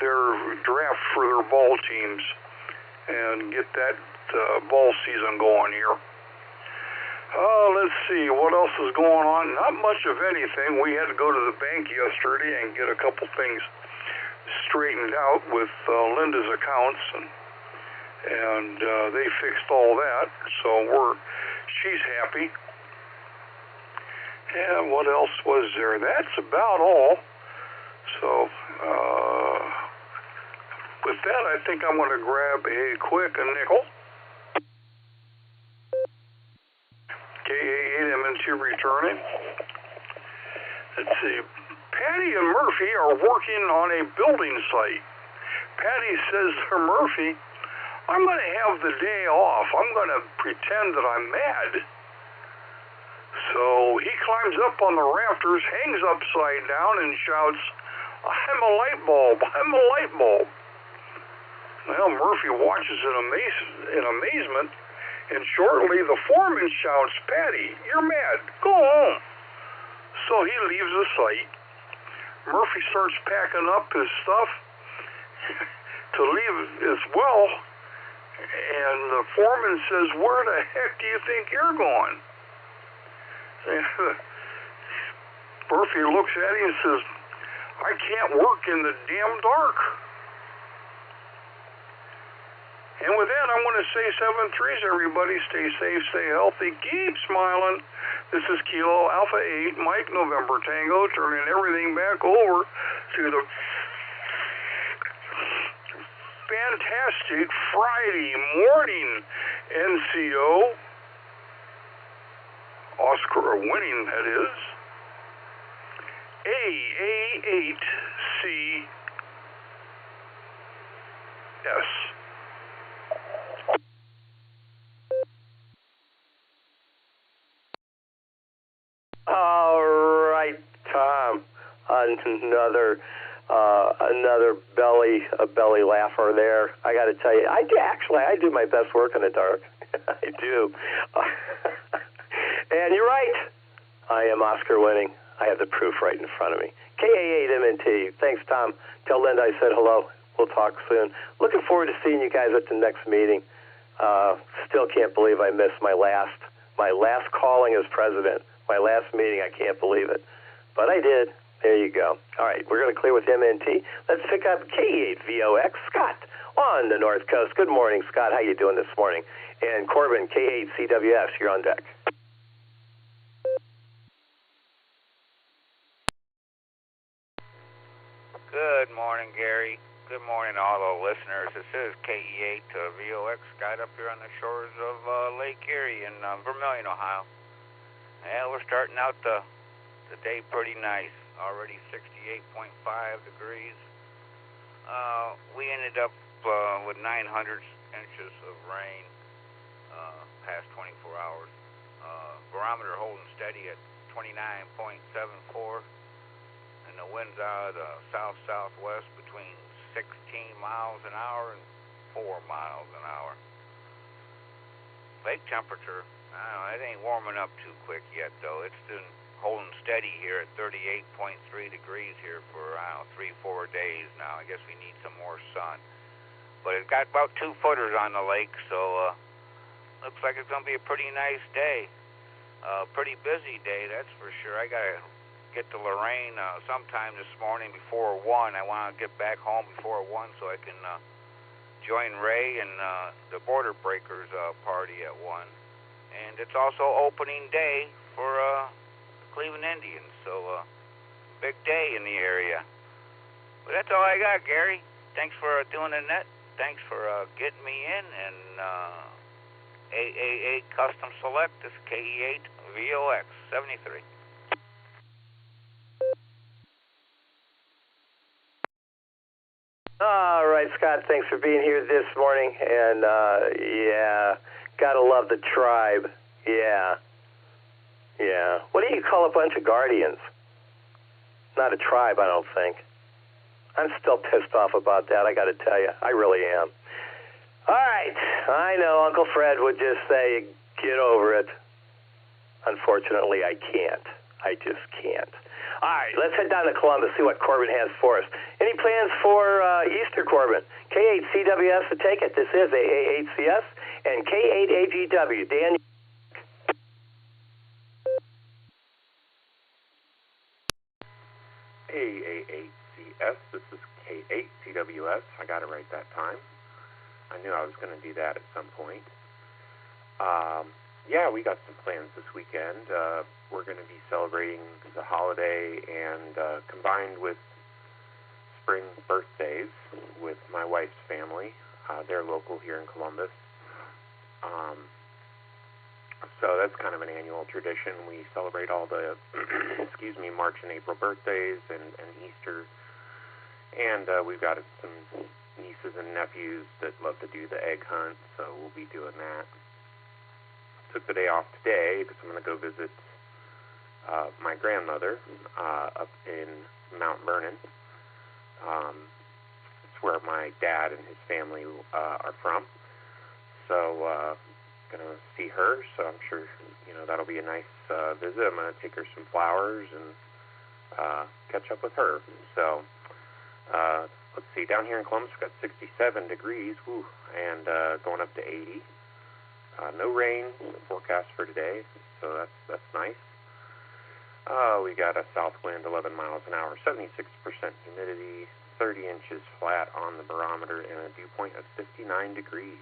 their draft for their ball teams and get that ball season going here. Let's see, what else is going on? Not much of anything. We had to go to the bank yesterday and get a couple things straightened out with Linda's accounts, and they fixed all that, so she's happy. And what else was there? That's about all. So with that, I think I'm going to grab a nickel. KA8MNT returning. Let's see. Patty and Murphy are working on a building site. Patty says to Murphy, I'm going to have the day off. I'm going to pretend that I'm mad. So he climbs up on the rafters, hangs upside down, and shouts, I'm a light bulb. I'm a light bulb. Well, Murphy watches in amazement, and shortly the foreman shouts, Patty, you're mad. Go home. So he leaves the site. Murphy starts packing up his stuff to leave as well, and the foreman says, where the heck do you think you're going? And Murphy looks at him and says, I can't work in the damn dark. And with that, I want to say 7-3s, everybody. Stay safe, stay healthy, keep smiling. This is Kilo Alpha 8, Mike November Tango, turning everything back over to the fantastic Friday morning NCO, Oscar winning, that is, AA8CS. All right, Tom. Another belly laugher there. I got to tell you, I do my best work in the dark. I do. And you're right. I am Oscar winning. I have the proof right in front of me. KA8MNT. Thanks, Tom. Tell Linda I said hello. We'll talk soon. Looking forward to seeing you guys at the next meeting. Still can't believe I missed my last calling as president. My last meeting, I can't believe it. But I did. There you go. All right, we're going to clear with MNT. Let's pick up K8VOX, Scott, on the North Coast. Good morning, Scott. How you doing this morning? And Corbin, K8CWS, you're on deck. Good morning, Gary. Good morning, all the listeners. This is KE8VOX, Scott, up here on the shores of Lake Erie in Vermilion, Ohio. Yeah, we're starting out the day pretty nice. Already 68.5 degrees. We ended up with 900 inches of rain past 24 hours. Barometer holding steady at 29.74, and the winds out of the south-southwest between 16 miles an hour and 4 miles an hour. Lake temperature, I don't know, it ain't warming up too quick yet, though. It's been holding steady here at 38.3 degrees here for, 3-4 days now. I guess we need some more sun. But it's got about 2 footers on the lake, so looks like it's going to be a pretty nice day. Pretty busy day, that's for sure. I got to get to Lorraine sometime this morning before 1. I want to get back home before 1 so I can join Ray and the Border Breakers party at 1. And it's also opening day for Cleveland Indians, so big day in the area. But that's all I got, Gary. Thanks for doing the net. Thanks for getting me in, and AA8 Custom Select, this is KE8VOX 73. All right, Scott, thanks for being here this morning. And, yeah, gotta love the tribe. Yeah. What do you call a bunch of guardians? Not a tribe, I don't think. I'm still pissed off about that, I gotta tell you. I really am. All right, I know Uncle Fred would just say, get over it. Unfortunately, I can't. I just can't. All right, let's head down to Columbus, see what Corbin has for us. Any plans for Easter, Corbin? K8CWS to take it. This is AA8CS and K8AGW. Dan? AA8CS. This is K8TWS. I got it right that time. I knew I was going to do that at some point. Yeah, we got some plans this weekend. We're going to be celebrating the holiday and combined with spring birthdays with my wife's family. They're local here in Columbus. So that's kind of an annual tradition. We celebrate all the, March and April birthdays and Easter. And we've got some nieces and nephews that love to do the egg hunt, so we'll be doing that. Took the day off today because I'm going to go visit my grandmother up in Mount Vernon. It's where my dad and his family are from. So going to see her, so I'm sure that'll be a nice visit. I'm going to take her some flowers and catch up with her. So let's see, down here in Columbus we've got 67 degrees, woo, and going up to 80. No rain forecast for today, so that's nice. We got a south wind 11 miles an hour, 76% humidity, 30 inches flat on the barometer, and a dew point of 59 degrees.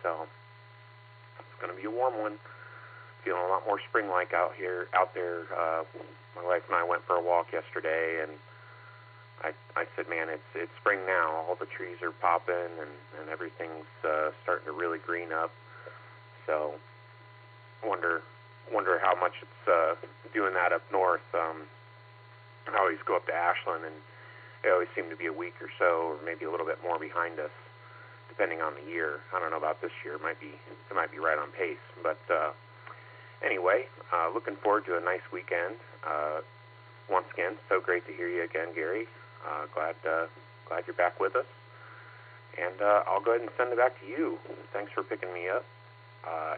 So it's going to be a warm one. Feeling a lot more spring-like out there. My wife and I went for a walk yesterday, and I said, man, it's spring now. All the trees are popping, and everything's starting to really green up. So wonder how much it's doing that up north. I always go up to Ashland, and they always seem to be a week or so, or maybe a little bit more behind us, depending on the year. I don't know about this year. It might be right on pace. But anyway, looking forward to a nice weekend. Once again, so great to hear you again, Gary. Glad you're back with us. And I'll go ahead and send it back to you. Thanks for picking me up.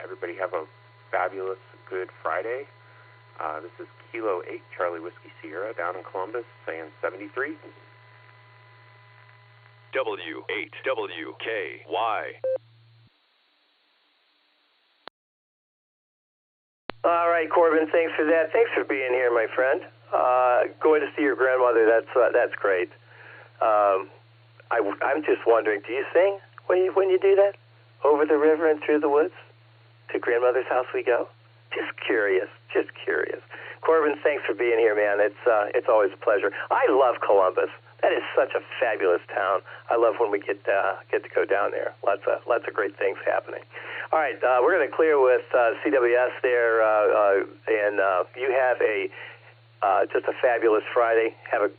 Everybody have a fabulous Good Friday. This is Kilo 8 Charlie Whiskey Sierra down in Columbus saying 73. W8WKY. All right, Corbin, thanks for that. Thanks for being here, my friend. Going to see your grandmother, that's great. I'm just wondering, do you sing when you do that? Over the river and through the woods? To grandmother's house we go? Just curious. Corbin, thanks for being here, man. It's always a pleasure. I love Columbus. That is such a fabulous town. I love when we get to go down there. Lots of great things happening. All right, we're going to clear with CWS there, and you have just a fabulous Friday. Have a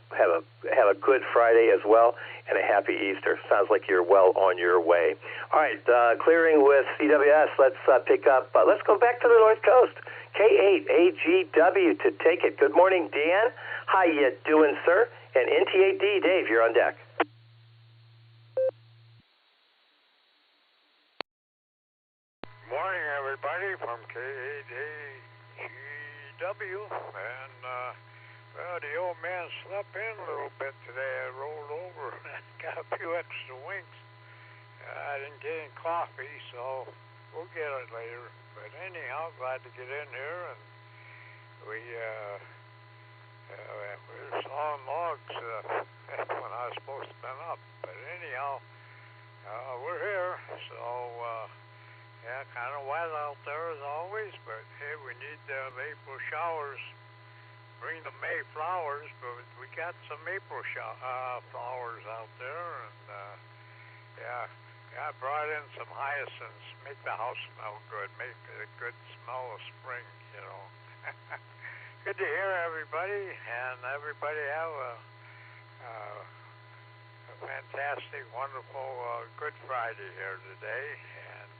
good Friday as well, and a happy Easter. Sounds like you're well on your way. All right, clearing with CWS. Let's pick up. Let's go back to the North Coast. K8AGW to take it. Good morning, Dan. How you doing, sir? And NT8D, Dave, you're on deck. Morning, everybody, from K8AGW, and the old man slept in a little bit today. I rolled over and got a few extra winks. I didn't get any coffee, so we'll get it later. But anyhow, glad to get in here, and we were sawing logs when I was supposed to have been up. But anyhow, we're here, so kind of wet out there as always, but hey, we need April showers. Bring the May flowers, but we got some April flowers out there, and I brought in some hyacinths. Make the house smell good. Make a good smell of spring, Good to hear everybody, and everybody have a fantastic, wonderful Good Friday here today. And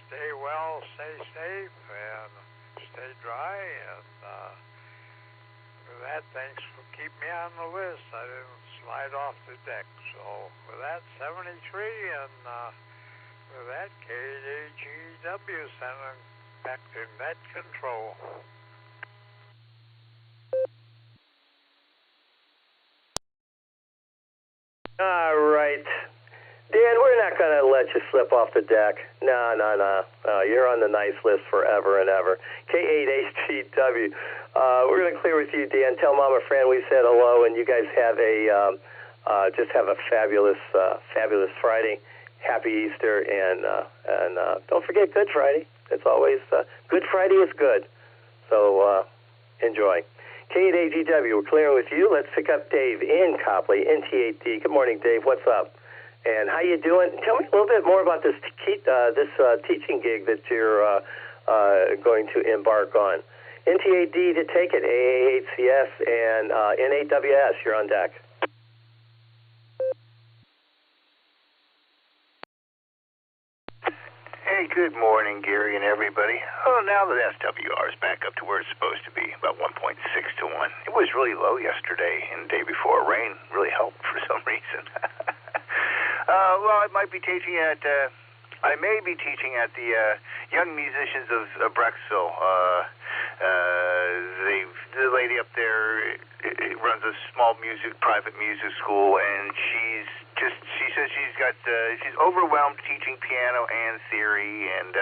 stay well, stay safe, and stay dry. And with that, thanks for keeping me on the list. I didn't slide off the deck. So with that, 73, and with that, KAGW sending back to net control. All right. Dan, we're not going to let you slip off the deck. No. You're on the nice list forever and ever. K8HGW. We're going to clear with you, Dan. Tell Mama Fran we said hello, and you guys have just have a fabulous Friday. Happy Easter, and don't forget Good Friday. It's always Good Friday is good. So enjoy. K8HGW, we're clearing with you. Let's pick up Dave in Copley, NT8D. Good morning, Dave. What's up? And how you doing? Tell me a little bit more about this teaching gig that you're going to embark on. NT8D to take it, AAHCS, and N8WS. You're on deck. Hey, good morning, Gary and everybody. Oh, now that SWR is back up to where it's supposed to be, about 1.6 to 1. It was really low yesterday and the day before. Rain really helped for some reason. Well, I may be teaching at the Young Musicians of Brecksville. The lady up there runs a small private music school, and she says she's overwhelmed teaching piano and theory, and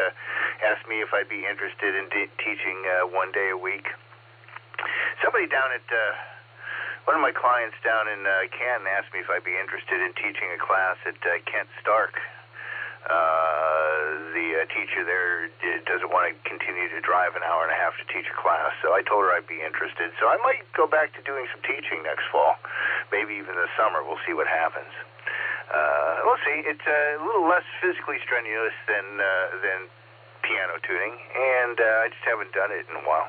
asked me if I'd be interested in teaching 1 day a week. Somebody down at one of my clients down in Canton asked me if I'd be interested in teaching a class at Kent Stark. The teacher there doesn't want to continue to drive an hour and a half to teach a class, so I told her I'd be interested. So I might go back to doing some teaching next fall, maybe even this summer. We'll see what happens. We'll see. It's a little less physically strenuous than piano tuning, and I just haven't done it in a while.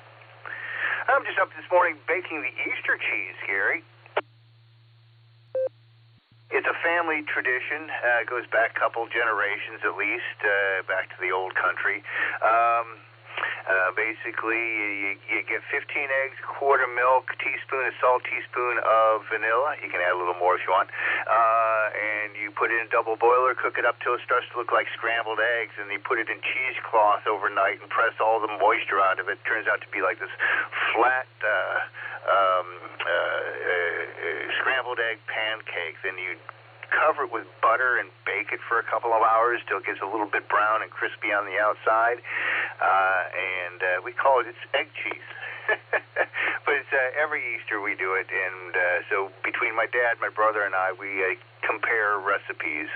I'm just up this morning baking the Easter cheese, Gary. It's a family tradition. It goes back a couple generations at least, back to the old country. Basically, you get 15 eggs, a quart of milk, teaspoon of salt, teaspoon of vanilla. You can add a little more if you want. And you put it in a double boiler, cook it up till it starts to look like scrambled eggs, and you put it in cheesecloth overnight and press all the moisture out of it. It turns out to be like this flat scrambled egg pancake. Then you cover it with butter and bake it for a couple of hours till it gets a little bit brown and crispy on the outside. And we call it egg cheese. But it's every Easter we do it, and so between my dad, my brother, and I, we compare recipes.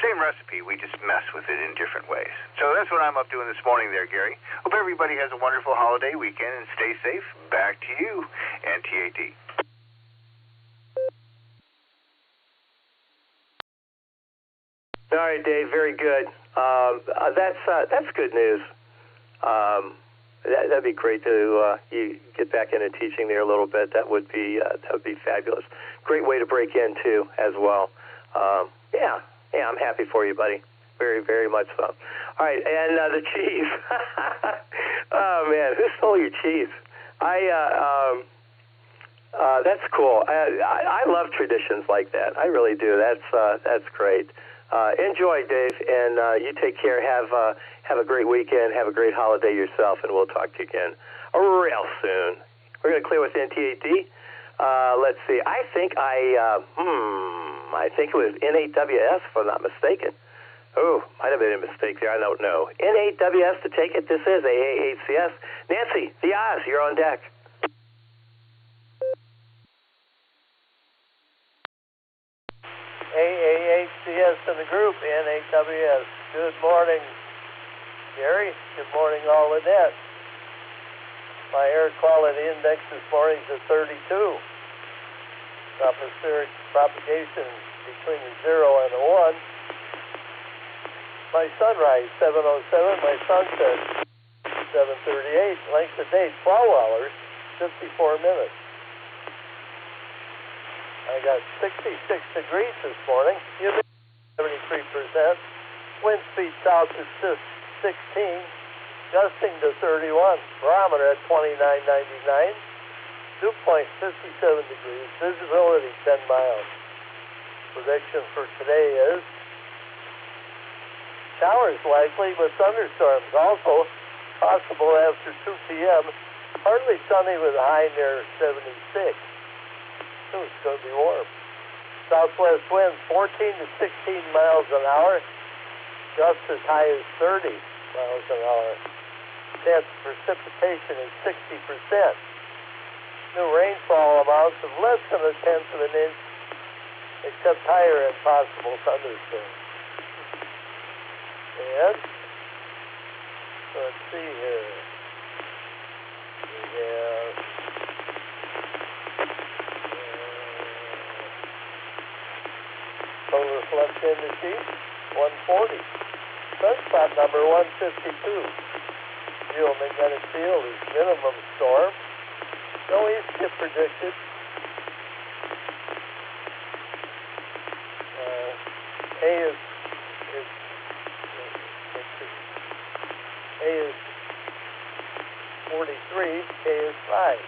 Same recipe, we just mess with it in different ways. So that's what I'm up doing this morning there, Gary. Hope everybody has a wonderful holiday weekend and stay safe. Back to you, NT8D. All right, Dave. Very good. That's good news. That'd be great to you get back into teaching there a little bit. That would be fabulous. Great way to break in too, as well. Yeah, I'm happy for you, buddy. Very, very much so. All right, and the cheese. Oh man, who stole your cheese? That's cool. I love traditions like that. I really do. That's great. Enjoy, Dave, and you take care. Have a great weekend. Have a great holiday yourself, and we'll talk to you again real soon. We're going to clear with NT8D. Let's see. I think it was N8WS, if I'm not mistaken. Oh, might have been a mistake there. I don't know. N8WS to take it. This is AAHCS. Nancy, the Oz, you're on deck. AAHCS in the group, N8WS. Good morning, Gary. Good morning, all of that. My air quality index this morning is at 32. Atmospheric propagation between a 0 and a 1. My sunrise, 7:07. My sunset, 7:38. Length of day, 12 hours, 54 minutes. I got 66 degrees this morning. Humidity 73%. Wind speed south to 16, gusting to 31. Barometer at 29.99. Dew point 57 degrees. Visibility 10 miles. Prediction for today is showers likely with thunderstorms. Also possible after 2 p.m. Partly sunny with a high near 76. It's going to be warm. Southwest winds 14 to 16 miles an hour, gusts as high as 30 miles an hour. Chance of precipitation is 60%. New rainfall amounts of less than 1/10 of an inch, except higher and possible thunderstorms. And let's see here. We have solar flux indices 140. Sunspot number 152. Geomagnetic field is minimum storm. No east tip predicted. A is 43, K is 5.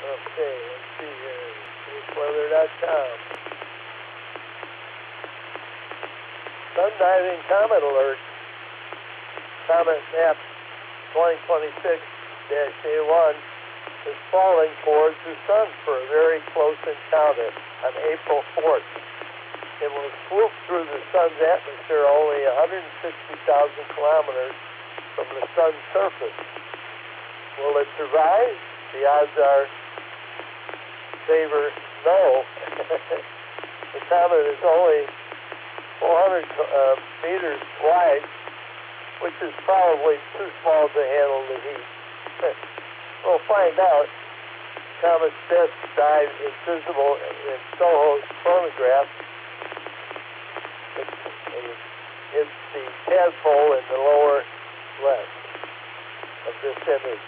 Okay, let's see here. Weather.com. Sun diving comet alert. Comet map 2026-A1 is falling towards the sun for a very close encounter on April 4th. It will swoop through the sun's atmosphere only 160,000 kilometers from the sun's surface. Will it survive? The odds are favor no. The comet is only 400 meters wide, which is probably too small to handle the heat. We'll find out. Comet's best dive is visible in Soho's photograph. It's the tadpole in the lower left of this image.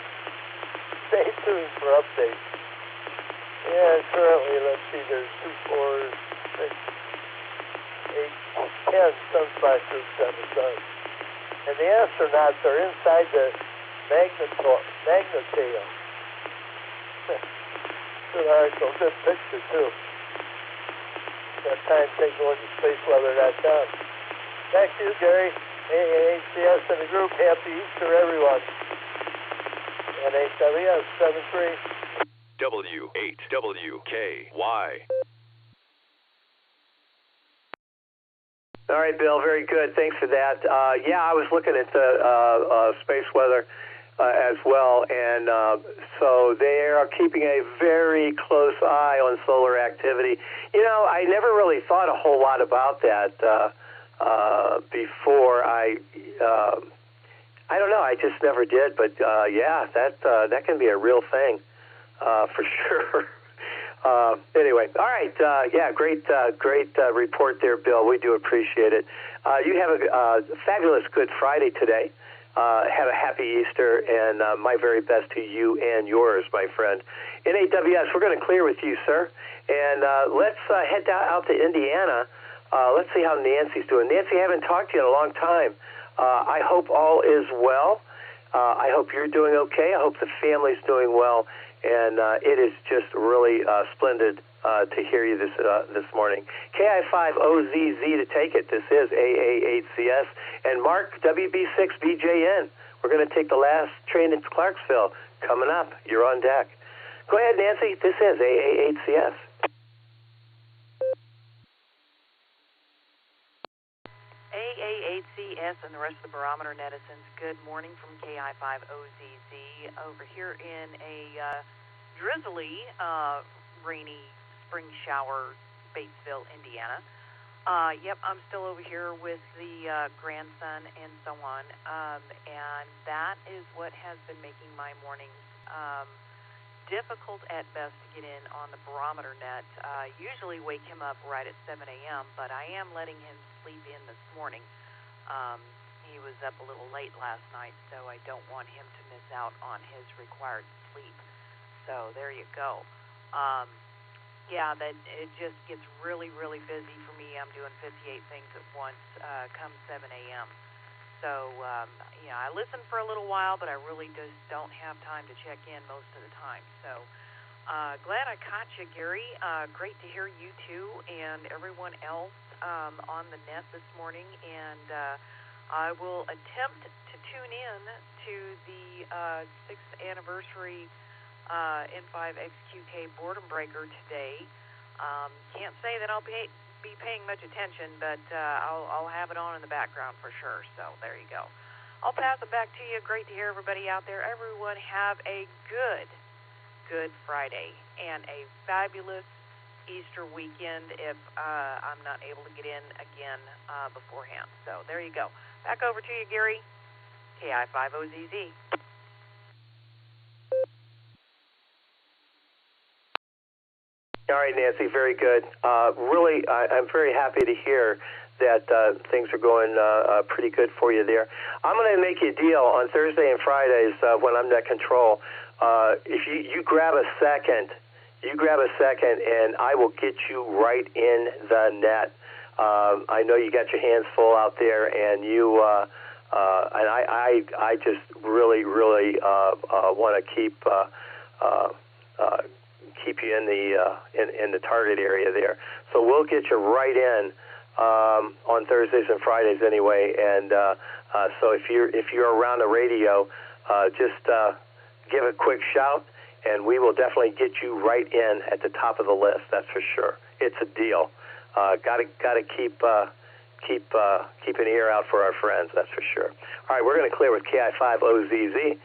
Stay tuned for updates. Yeah, currently, let's see, there's 2, 4, 6, 8, 10 sunspot groups on the sun. And the astronauts are inside the magnetail. Good article, good picture, too. Got time, take a look at spaceweather.com. Back to you, Gary. AAHCS and the group. Happy Easter, everyone. NHWS 73. W8WKY. All right, Bill, very good. Thanks for that. Yeah, I was looking at the space weather as well, and so they are keeping a very close eye on solar activity. You know, I never really thought a whole lot about that before. I don't know. I just never did, but yeah, that can be a real thing for sure. Anyway, all right. Yeah, great report there, Bill. We do appreciate it. You have a fabulous Good Friday today. Have a happy Easter, and my very best to you and yours, my friend. NAWS, we're going to clear with you, sir. And let's head out to Indiana. Let's see how Nancy's doing. Nancy, I haven't talked to you in a long time. I hope all is well. I hope you're doing okay. I hope the family's doing well. And it is just really splendid to hear you this morning. KI5OZZ to take it. This is AA8CS. And Mark, WB6BJN. We're going to take the last train into Clarksville. Coming up. You're on deck. Go ahead, Nancy. This is AA8CS. AA8CS and the rest of the Barometer Netizens, good morning from KI5OZZ over here in a drizzly, rainy spring shower, Batesville, Indiana. Yep, I'm still over here with the grandson and so on, and that is what has been making my mornings difficult at best to get in on the Barometer Net. Usually wake him up right at 7 a.m., but I am letting him sleep in this morning. He was up a little late last night, so I don't want him to miss out on his required sleep. So there you go. Yeah, that it just gets really, really busy for me. I'm doing 58 things at once come 7 a.m. So, I listen for a little while, but I really just don't have time to check in most of the time. So, glad I caught you, Gary. Great to hear you two and everyone else on the net this morning. And I will attempt to tune in to the 6th anniversary N5XQK boredom breaker today. Can't say that I'll be paying much attention, but I'll have it on in the background for sure. So there you go. I'll pass it back to you. Great to hear everybody out there. Everyone have a good Friday and a fabulous Easter weekend if I'm not able to get in again beforehand. So there you go. Back over to you, Gary. KI5OZZ. All right, Nancy, very good. Really, I'm very happy to hear that things are going pretty good for you there. I'm going to make you a deal on Thursday and Fridays when I'm net control. If you grab a second, and I will get you right in the net. I know you got your hands full out there, and you and I just really want to keep you in the target area there. So we'll get you right in on Thursdays and Fridays anyway. And so if you're around the radio, just give a quick shout, and we will definitely get you right in at the top of the list. That's for sure. It's a deal. Got to keep an ear out for our friends. That's for sure. All right, we're going to clear with KI5OZZ.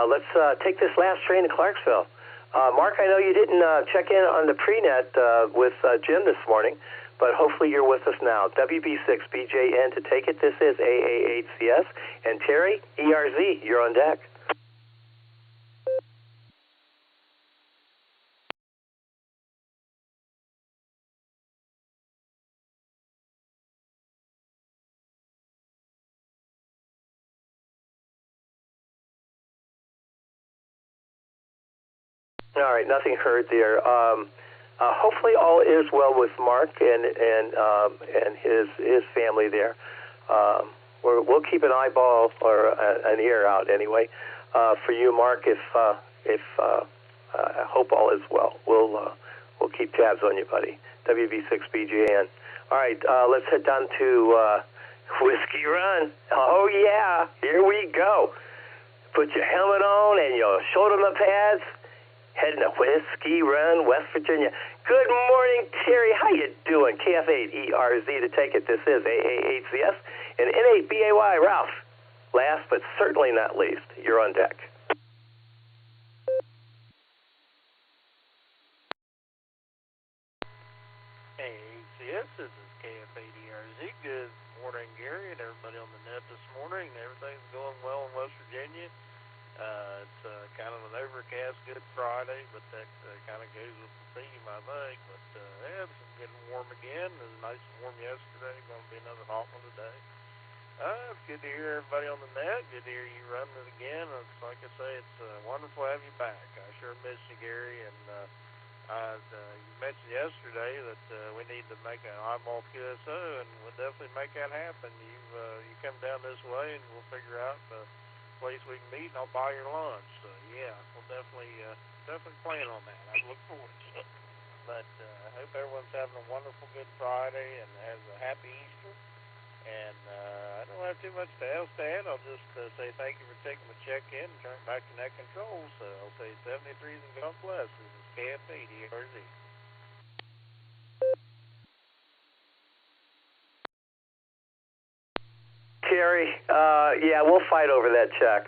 Let's take this last train to Clarksville. Mark, I know you didn't check in on the pre-net with Jim this morning, but hopefully you're with us now. WB6BJN to take it. This is AA8CS. And Terry, ERZ, you're on deck. All right, nothing heard there. Hopefully all is well with Mark and his family there. We'll keep an eyeball or an ear out anyway for you, Mark. If I hope all is well. We'll keep tabs on you, buddy. WB6BJN. All right, let's head down to Whiskey Run. Oh yeah, here we go. Put your helmet on and your shoulder pads. Heading to Whiskey Run, West Virginia. Good morning, Terry. How you doing? KF8ERZ to take it. This is AA8CS and N8BAY. Ralph, last but certainly not least, you're on deck. AACS, this is KF8ERZ. Good morning, Gary, and everybody on the net this morning. Everything's going well in West Virginia. It's kind of an overcast good Friday, but that kind of goes with the theme, I think. But yeah, it's getting warm again. It was nice and warm yesterday. Going to be another hot one today. It's good to hear everybody on the net. Good to hear you running it again. It's like I say, it's wonderful to have you back. I sure miss you, Gary. And you mentioned yesterday that we need to make an eyeball QSO, and we'll definitely make that happen. You come down this way, and we'll figure out place we can meet, and I'll buy your lunch. So yeah, we'll definitely plan on that. I look forward to it. But I hope everyone's having a wonderful Good Friday and has a happy Easter. And I don't have too much else to add. I'll just say thank you for taking the check-in and turn back to net control. So I'll say 73s and God bless. This is KF8ERZ. Terry, yeah, we'll fight over that check.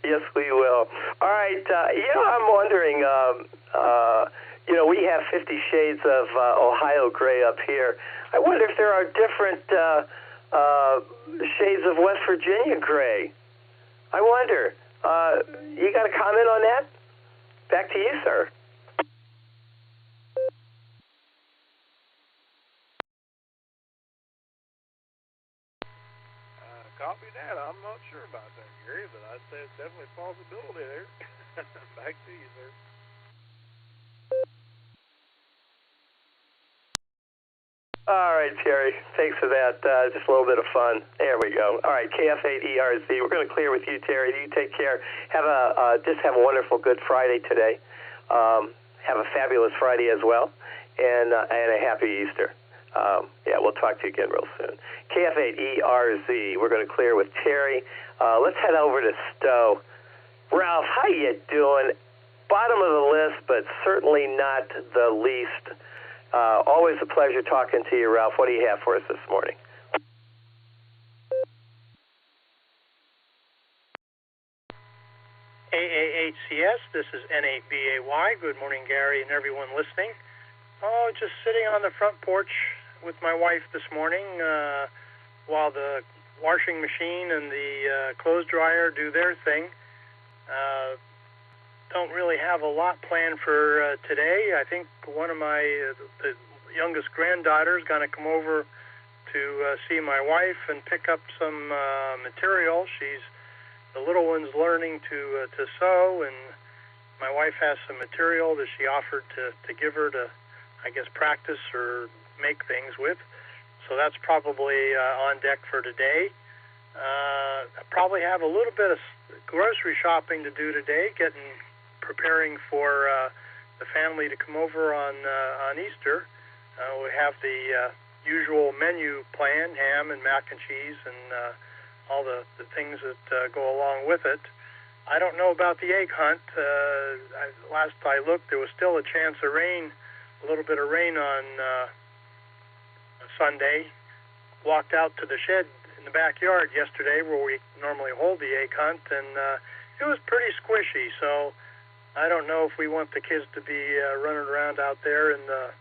Yes, we will. All right, I'm wondering, we have 50 shades of Ohio gray up here. I wonder if there are different shades of West Virginia gray. I wonder. You got a comment on that? Back to you, sir. Copy that. I'm not sure about that, Gary, but I'd say it's definitely a possibility there. Back to you, sir. All right, Terry. Thanks for that. Just a little bit of fun. There we go. All right, KF8ERZ. We're going to clear with you, Terry. You take care. Have a wonderful Good Friday today. Have a fabulous Friday as well, and a happy Easter. Yeah, we'll talk to you again real soon. KF8ERZ. We're going to clear with Terry. Let's head over to Stowe. Ralph, how you doing? bottom of the list, but certainly not the least. Always a pleasure talking to you, Ralph. What do you have for us this morning? AAHCS, this is N8BAY. Good morning, Gary, and everyone listening. Oh, just sitting on the front porch with my wife this morning while the washing machine and the clothes dryer do their thing. Don't really have a lot planned for today. I think one of my the youngest granddaughters going to come over to see my wife and pick up some material. The little one's learning to sew, and my wife has some material that she offered to give her to, I guess, practice or make things with. So that's probably on deck for today. I probably have a little bit of grocery shopping to do today, preparing for the family to come over on Easter. We have the usual menu plan, ham and mac and cheese and all the things that go along with it. I don't know about the egg hunt. Last I looked, there was still a chance of rain, a little bit of rain on Sunday. Walked out to the shed in the backyard yesterday where we normally hold the egg hunt, and it was pretty squishy, so I don't know if we want the kids to be running around out there in the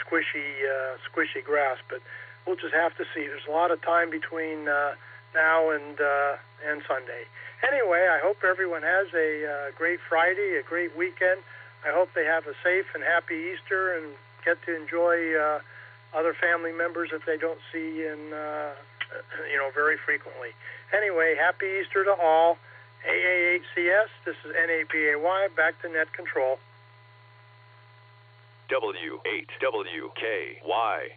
squishy grass, but we'll just have to see. There's a lot of time between now and Sunday. Anyway, I hope everyone has a great Friday, a great weekend. I hope they have a safe and happy Easter and get to enjoy other family members that they don't see in very frequently. Anyway, happy Easter to all. AAHCS, this is N8BAY, back to net control. W8WKY.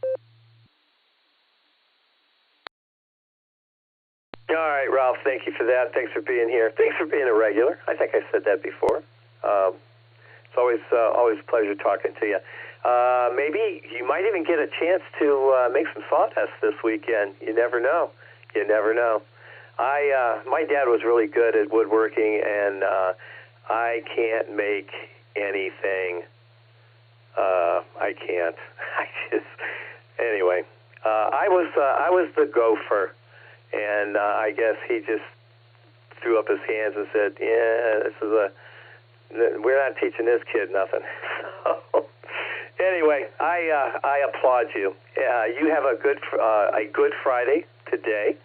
All right, Ralph, thank you for that. Thanks for being here. Thanks for being a regular. I think I said that before. It's always a pleasure talking to you. Maybe you might even get a chance to make some sawdust this weekend. You never know. You never know. My dad was really good at woodworking, and I can't make anything. I can't. Anyway. I was the gopher, and I guess he just threw up his hands and said, "Yeah, we're not teaching this kid nothing." So, anyway, I applaud you. You have a good Friday today,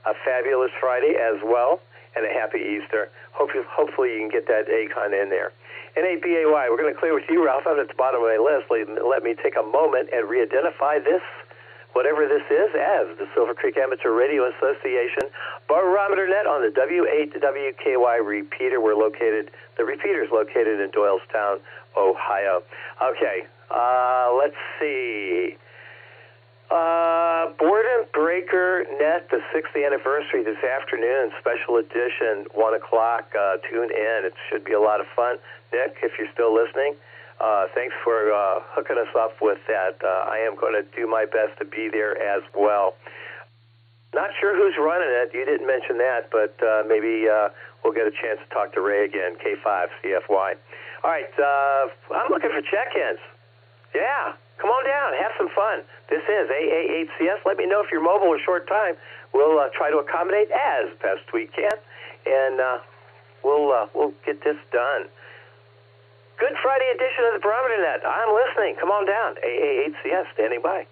a fabulous Friday as well, and a happy Easter. Hopefully you can get that egg hunt in there. N8BAY, we're going to clear with you, Ralph. I'm at the bottom of my list. Let me take a moment and re-identify this, whatever this is, as the Silvercreek Amateur Radio Association Barometer Net on the W8WKY repeater. The repeater's located in Doylestown, Ohio. Okay, let's see. Boredom Breaker Net, the 6th anniversary this afternoon, special edition, 1 o'clock. Tune in. It should be a lot of fun. Nick, if you're still listening, thanks for hooking us up with that. I am going to do my best to be there as well. Not sure who's running it. You didn't mention that, but maybe we'll get a chance to talk to Ray again, K5 CFY. All right, I'm looking for check-ins. Yeah, come on down, have some fun. This is AAHCS. Let me know if you're mobile or short time. We'll try to accommodate as best we can, and we'll get this done. Good Friday edition of the Barometer Net. I'm listening. Come on down. AAHCS, standing by.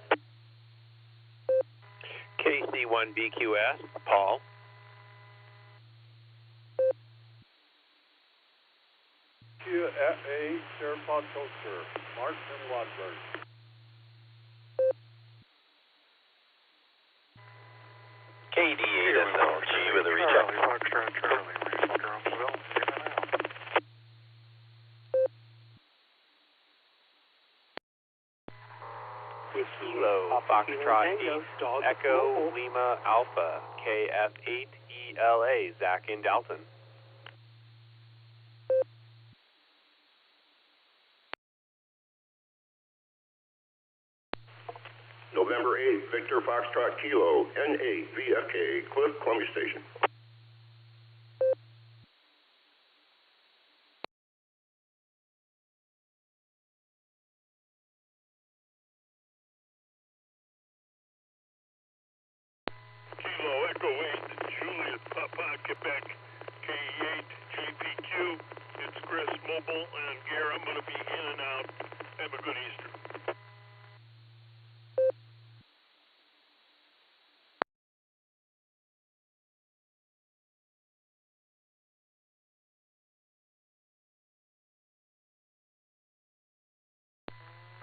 KC1BQS, Paul. QFA, Serapod Coaster, Mark and Watford. KD8SLG with a recheck. Kilo, Foxtrot 8, Echo, Lima, Alpha, KF8ELA, Zach in Dalton. November 8th, Victor Foxtrot Kilo, N8 VFK, Cliff, Columbia Station. Echo 8, Juliet Papa, Quebec, KE8, JPQ. It's Chris Mobile, and Gary, I'm going to be in and out. Have a good Easter.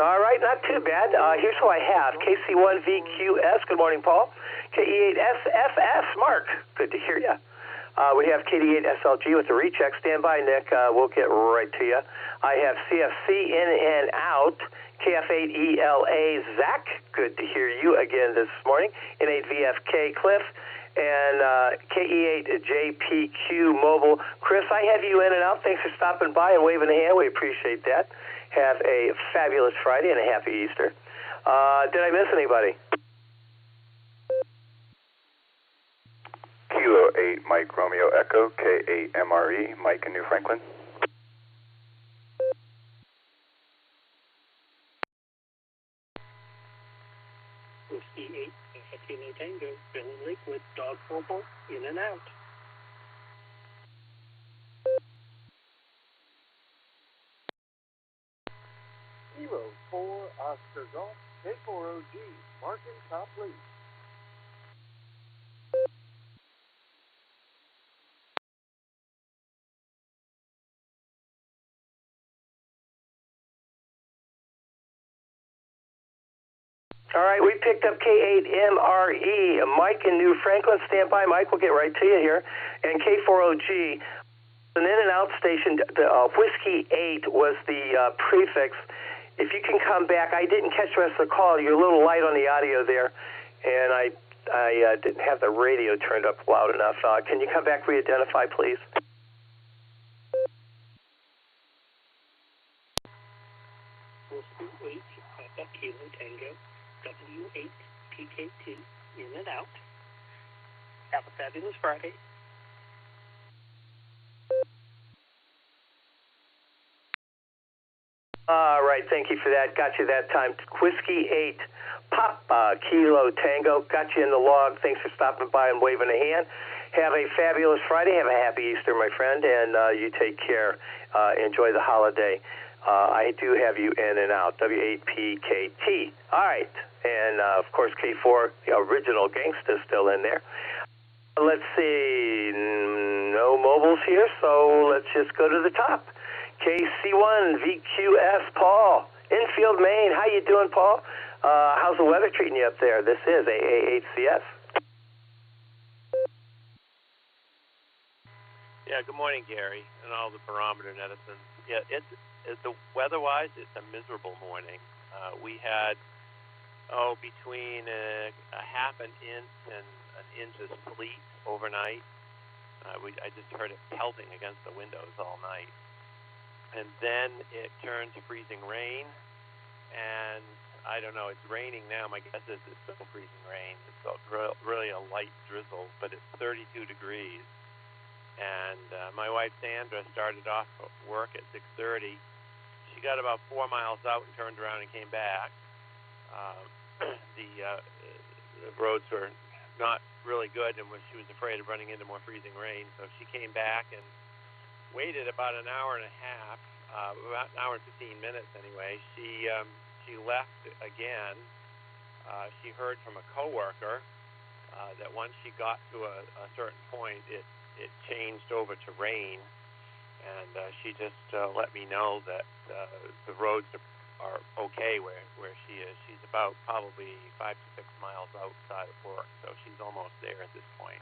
All right, not too bad. Here's who I have. KC1VQS, good morning, Paul. KE8SFS, Mark, good to hear you. We have KD8SLG with the recheck. Stand by, Nick. We'll get right to you. I have CFC in and out. KF8ELA, Zach, good to hear you again this morning. N8VFK, Cliff. And KE8JPQ Mobile. Chris, I have you in and out. Thanks for stopping by and waving a hand. We appreciate that. Have a fabulous Friday and a happy Easter. Did I miss anybody? Kilo 8, Mike Romeo Echo, K8MRE, Mike in New Franklin. Whiskey 8, Kilo Tango, Bill and Lakewood, Dog Purple, in and out. Kilo 4, Oscar Golf, K4OG, Martin Copley. All right, we picked up K8MRE. Mike in New Franklin, stand by. Mike, we'll get right to you here. And K4OG, an in and out station. The Whiskey 8 was the prefix. If you can come back, I didn't catch the rest of the call. You're a little light on the audio there, and I didn't have the radio turned up loud enough. Can you come back, re-identify, please? Whiskey 8, Papa Kilo Tango, W8 PKT, in and out. Have a fabulous Friday. All right, thank you for that. Got you that time. Whiskey 8, Papa Kilo Tango. Got you in the log. Thanks for stopping by and waving a hand. Have a fabulous Friday. Have a happy Easter, my friend, and you take care. Enjoy the holiday. I do have you in and out. W8PKT. All right. And, of course, K4, the original gangsta, still in there. Let's see. No mobiles here, so let's just go to the top. KC1VQS, Paul. Infield, Maine. How you doing, Paul? How's the weather treating you up there? This is AA8CS. Yeah, good morning, Gary, and all the Barometer Netizens. Yeah, it's the weather-wise, it's a miserable morning. We had between a half an inch and an inch of sleet overnight. I just heard it pelting against the windows all night. And then it turned to freezing rain, and I don't know, it's raining now. My guess is it's still freezing rain. It's really a light drizzle, but it's 32 degrees. And my wife, Sandra, started off work at 6:30. She got about 4 miles out and turned around and came back. The roads were not really good, and she was afraid of running into more freezing rain, so she came back and waited about an hour and a half, about an hour and 15 minutes anyway. She left again. She heard from a coworker that once she got to a certain point, it changed over to rain, and she just let me know that the roads are okay where she is. She's about probably 5 to 6 miles outside of work, so she's almost there at this point.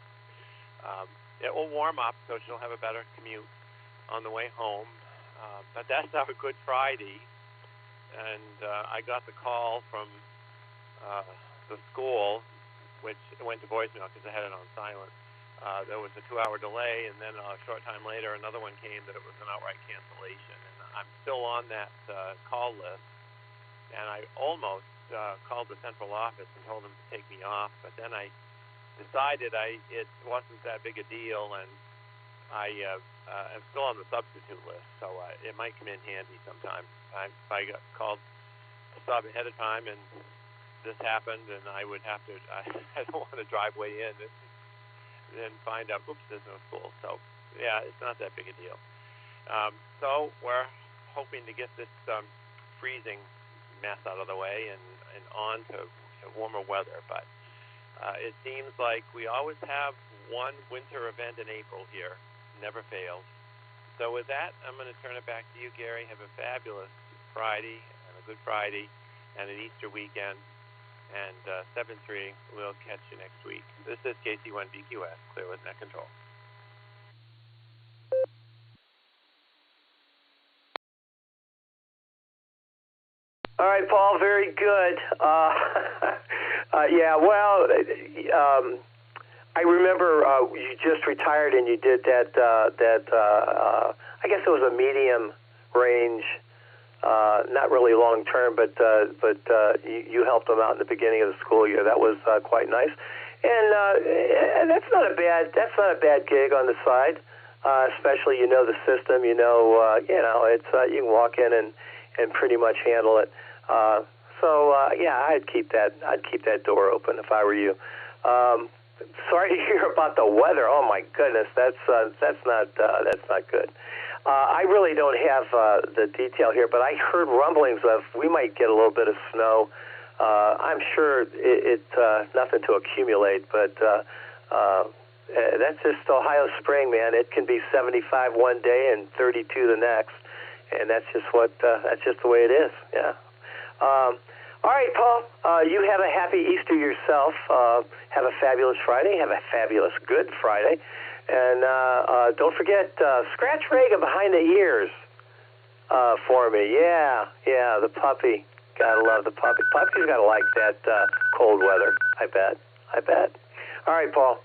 It will warm up, so she'll have a better commute on the way home, but that's our Good Friday, and I got the call from the school, which went to voicemail because I had it on silent. There was a 2-hour delay, and then a short time later another one came that it was an outright cancellation, and I'm still on that call list, and I almost called the central office and told them to take me off, but then I decided it wasn't that big a deal, and I'm still on the substitute list, so it might come in handy sometime. If I got called to stop ahead of time and this happened, and I would have to, I don't want to drive way in. and find out, oops, there's no school. So, yeah, it's not that big a deal. So we're hoping to get this freezing mess out of the way and on to warmer weather. But it seems like we always have one winter event in April here. Never fails. So with that, I'm going to turn it back to you, Gary. Have a fabulous Friday and a Good Friday and an Easter weekend. And 7-3, we'll catch you next week. This is KC1BQS, Clear with Net Control. All right, Paul, very good. Yeah, well, I remember you just retired and you did that, I guess it was a medium range, not really long term, but you helped them out in the beginning of the school year. That was quite nice. And that's not a bad gig on the side, especially you know the system, you know it's you can walk in and pretty much handle it. Yeah, I'd keep that door open if I were you. Sorry to hear about the weather. Oh my goodness, that's not good. I really don't have the detail here, but I heard rumblings of we might get a little bit of snow. I'm sure it's nothing to accumulate, but that's just Ohio spring, man. It can be 75 one day and 32 the next, and that's just the way it is. Yeah. All right, Paul, you have a happy Easter yourself. Have a fabulous Friday. Have a fabulous Good Friday. And don't forget, scratch Reagan behind the ears for me. Yeah, the puppy. Gotta love the puppy. Puppy's gotta like that cold weather, I bet. All right, Paul,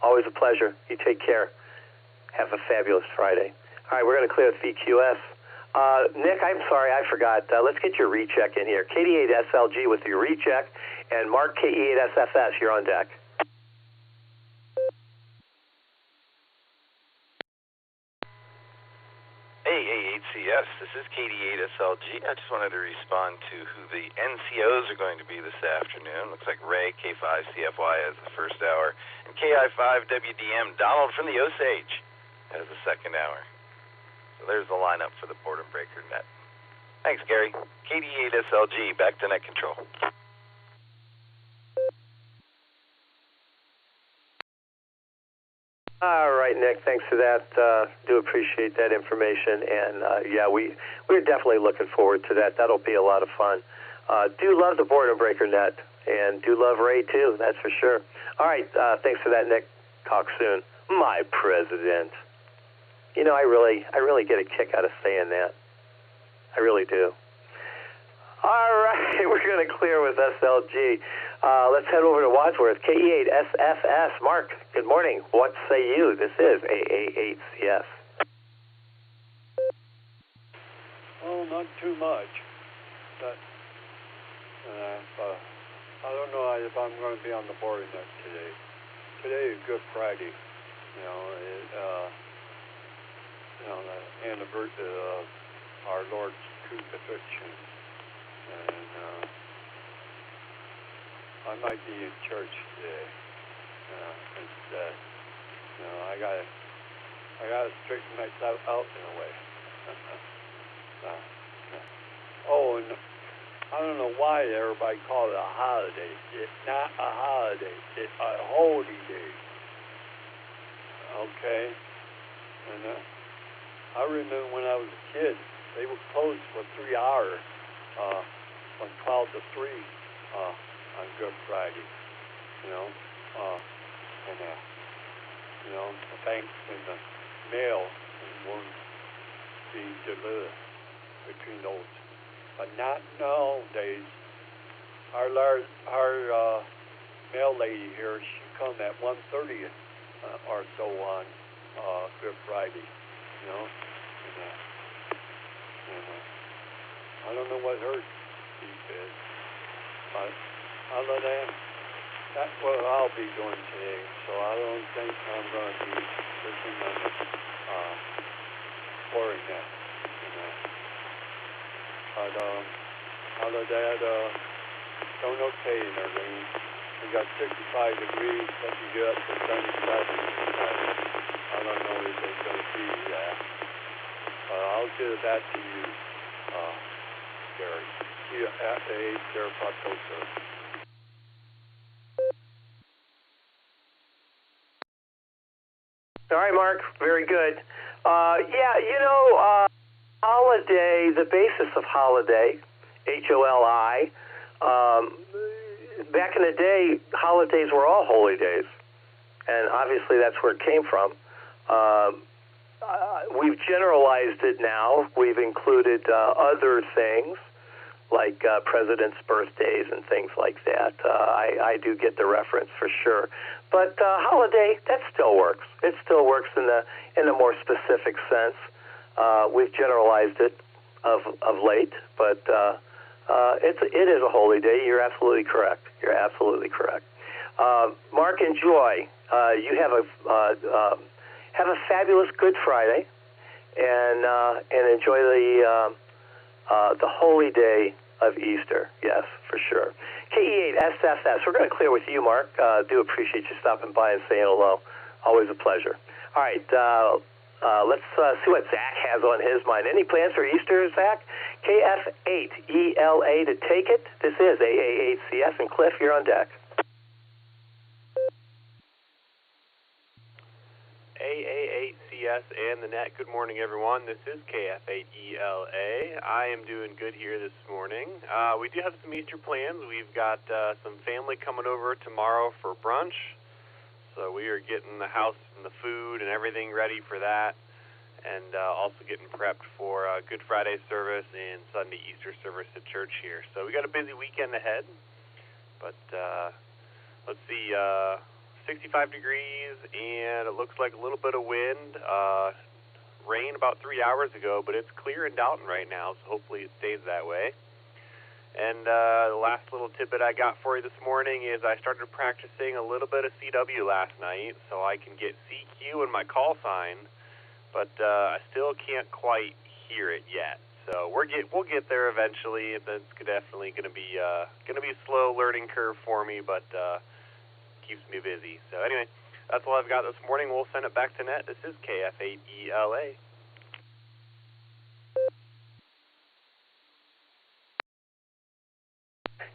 always a pleasure. You take care. Have a fabulous Friday. All right, we're going to clear the VQS. Nick, I'm sorry, I forgot. Let's get your recheck in here. KD8SLG with your recheck, and Mark KE8SFS, you're on deck. Hey, HCS, this is KD8SLG. I just wanted to respond to who the NCOs are going to be this afternoon. Looks like Ray, K5CFY has the first hour, and KI5WDM, Donald from the Osage, has the second hour. So there's the lineup for the Boredom Breaker Net. Thanks, Gary. KD8SLG, back to Net Control. All right, Nick, thanks for that. Do appreciate that information. And, yeah, we're definitely looking forward to that. That'll be a lot of fun. Do love the Boredom Breaker Net, and do love Ray, too, that's for sure. All right, thanks for that, Nick. Talk soon. My president. You know, I really get a kick out of saying that. I really do. All right, we're going to clear with SLG. Let's head over to Wadsworth, KE8SFS. Mark, good morning. What say you? This is AA8CS. Oh, not too much. But I don't know if I'm going to be on the board net today. Today is Good Friday. You know, the anniversary of our Lord's crucifixion. And I might be in church today instead. You know, I gotta straighten myself out in a way. Oh, and I don't know why everybody calls it a holiday. It's not a holiday. It's a holy day. Okay? And I remember when I was a kid, they were closed for 3 hours from 12 to 3 on Good Friday. You know? And you know, the banks and the mail won't be delivered between those. But not nowadays. Our mail lady here, she come at 1:30 or so on Good Friday, you know. And I don't know what her beef is, but other than that's what I'll be doing today. So I don't think I'm going to be listening on the boring net. But other than that, doing okay in everything. We got 65 degrees, but you get up to 77. I don't know if it's going to be that. I'll give that to you, Gary. CFA, Sarapot, sir. All right, Mark. Very good. Holiday, the basis of holiday, HOLI, back in the day, holidays were all holy days, and obviously that's where it came from. We've generalized it now. We've included other things, like presidents' birthdays and things like that. I do get the reference for sure. But holiday, that still works. It still works in a more specific sense. We've generalized it of late, but it is a holy day. You're absolutely correct. You're absolutely correct. Mark, enjoy. You have a fabulous Good Friday, and enjoy the holy day of Easter. Yes, for sure. KE8SFS. We're going to clear with you, Mark. Do appreciate you stopping by and saying hello. Always a pleasure. All right. Let's see what Zach has on his mind. Any plans for Easter, Zach? KF8ELA to take it. This is AA8CS, and Cliff, you're on deck. AA8CS and the net. Good morning, everyone. This is KF8ELA. I am doing good here this morning. We do have some Easter plans. We've got some family coming over tomorrow for brunch. So we are getting the house and the food and everything ready for that, and also getting prepped for Good Friday service and Sunday Easter service at church here. So we got a busy weekend ahead, but let's see, 65 degrees, and it looks like a little bit of wind. Rain about 3 hours ago, but it's clear in Dalton right now, so hopefully it stays that way. And the last little tidbit I got for you this morning is I started practicing a little bit of CW last night, so I can get CQ in my call sign, but I still can't quite hear it yet. So we'll get there eventually. It's definitely going to be a slow learning curve for me, but keeps me busy. So anyway, that's all I've got this morning. We'll send it back to net. This is KF8ELA.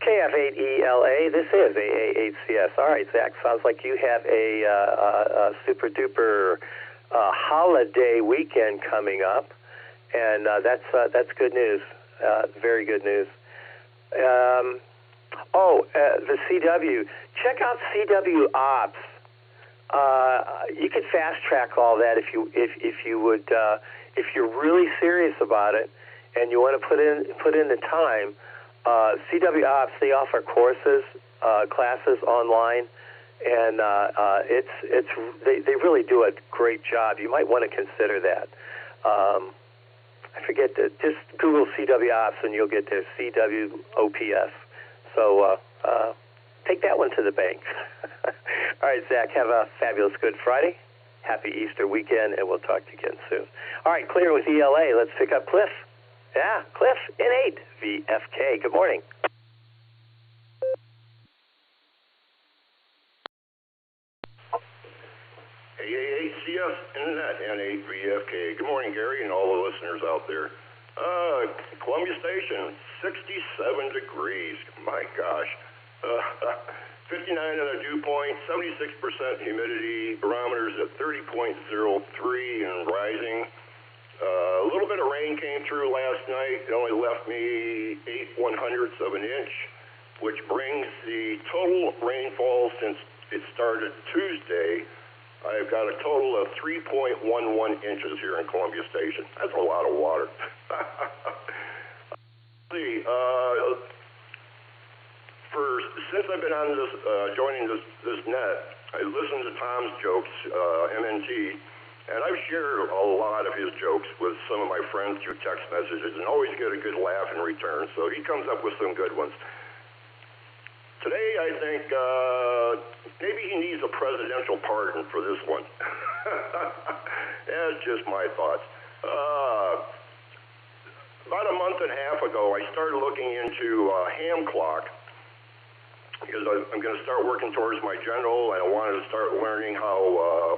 KF8ELA, this is AA8CS. All right, Zach, sounds like you have a super-duper holiday weekend coming up, and that's good news, very good news. The CW. Check out CW Ops. You could fast-track all that if you would, if you're really serious about it, and you want to put in the time. CW Ops, they offer courses, classes online, and they really do a great job. You might want to consider that. I forget to just Google CW Ops and you'll get there, CW OPS. So take that one to the bank. All right, Zach, have a fabulous Good Friday. Happy Easter weekend, and we'll talk to you again soon. All right, clear with ELA. Let's pick up Cliff. Yeah, Cliff, N8, VFK. Good morning. AACS Internet, N8, VFK. Good morning, Gary, and all the listeners out there. Columbia Station, 67 degrees. My gosh. 59 on the dew point, 76% humidity. Barometer's at 30.03 and rising. A little bit of rain came through last night. It only left me 8/100ths of an inch, which brings the total rainfall since it started Tuesday. I've got a total of 3.11 inches here in Columbia Station. That's a lot of water. Since I've been on this, joining this net, I listened to Tom's jokes, MNT. And I've shared a lot of his jokes with some of my friends through text messages and always get a good laugh in return. So he comes up with some good ones. Today, I think maybe he needs a presidential pardon for this one. That's just my thoughts. About a month and a half ago, I started looking into ham clock. because I'm going to start working towards my general, and I wanted to start learning how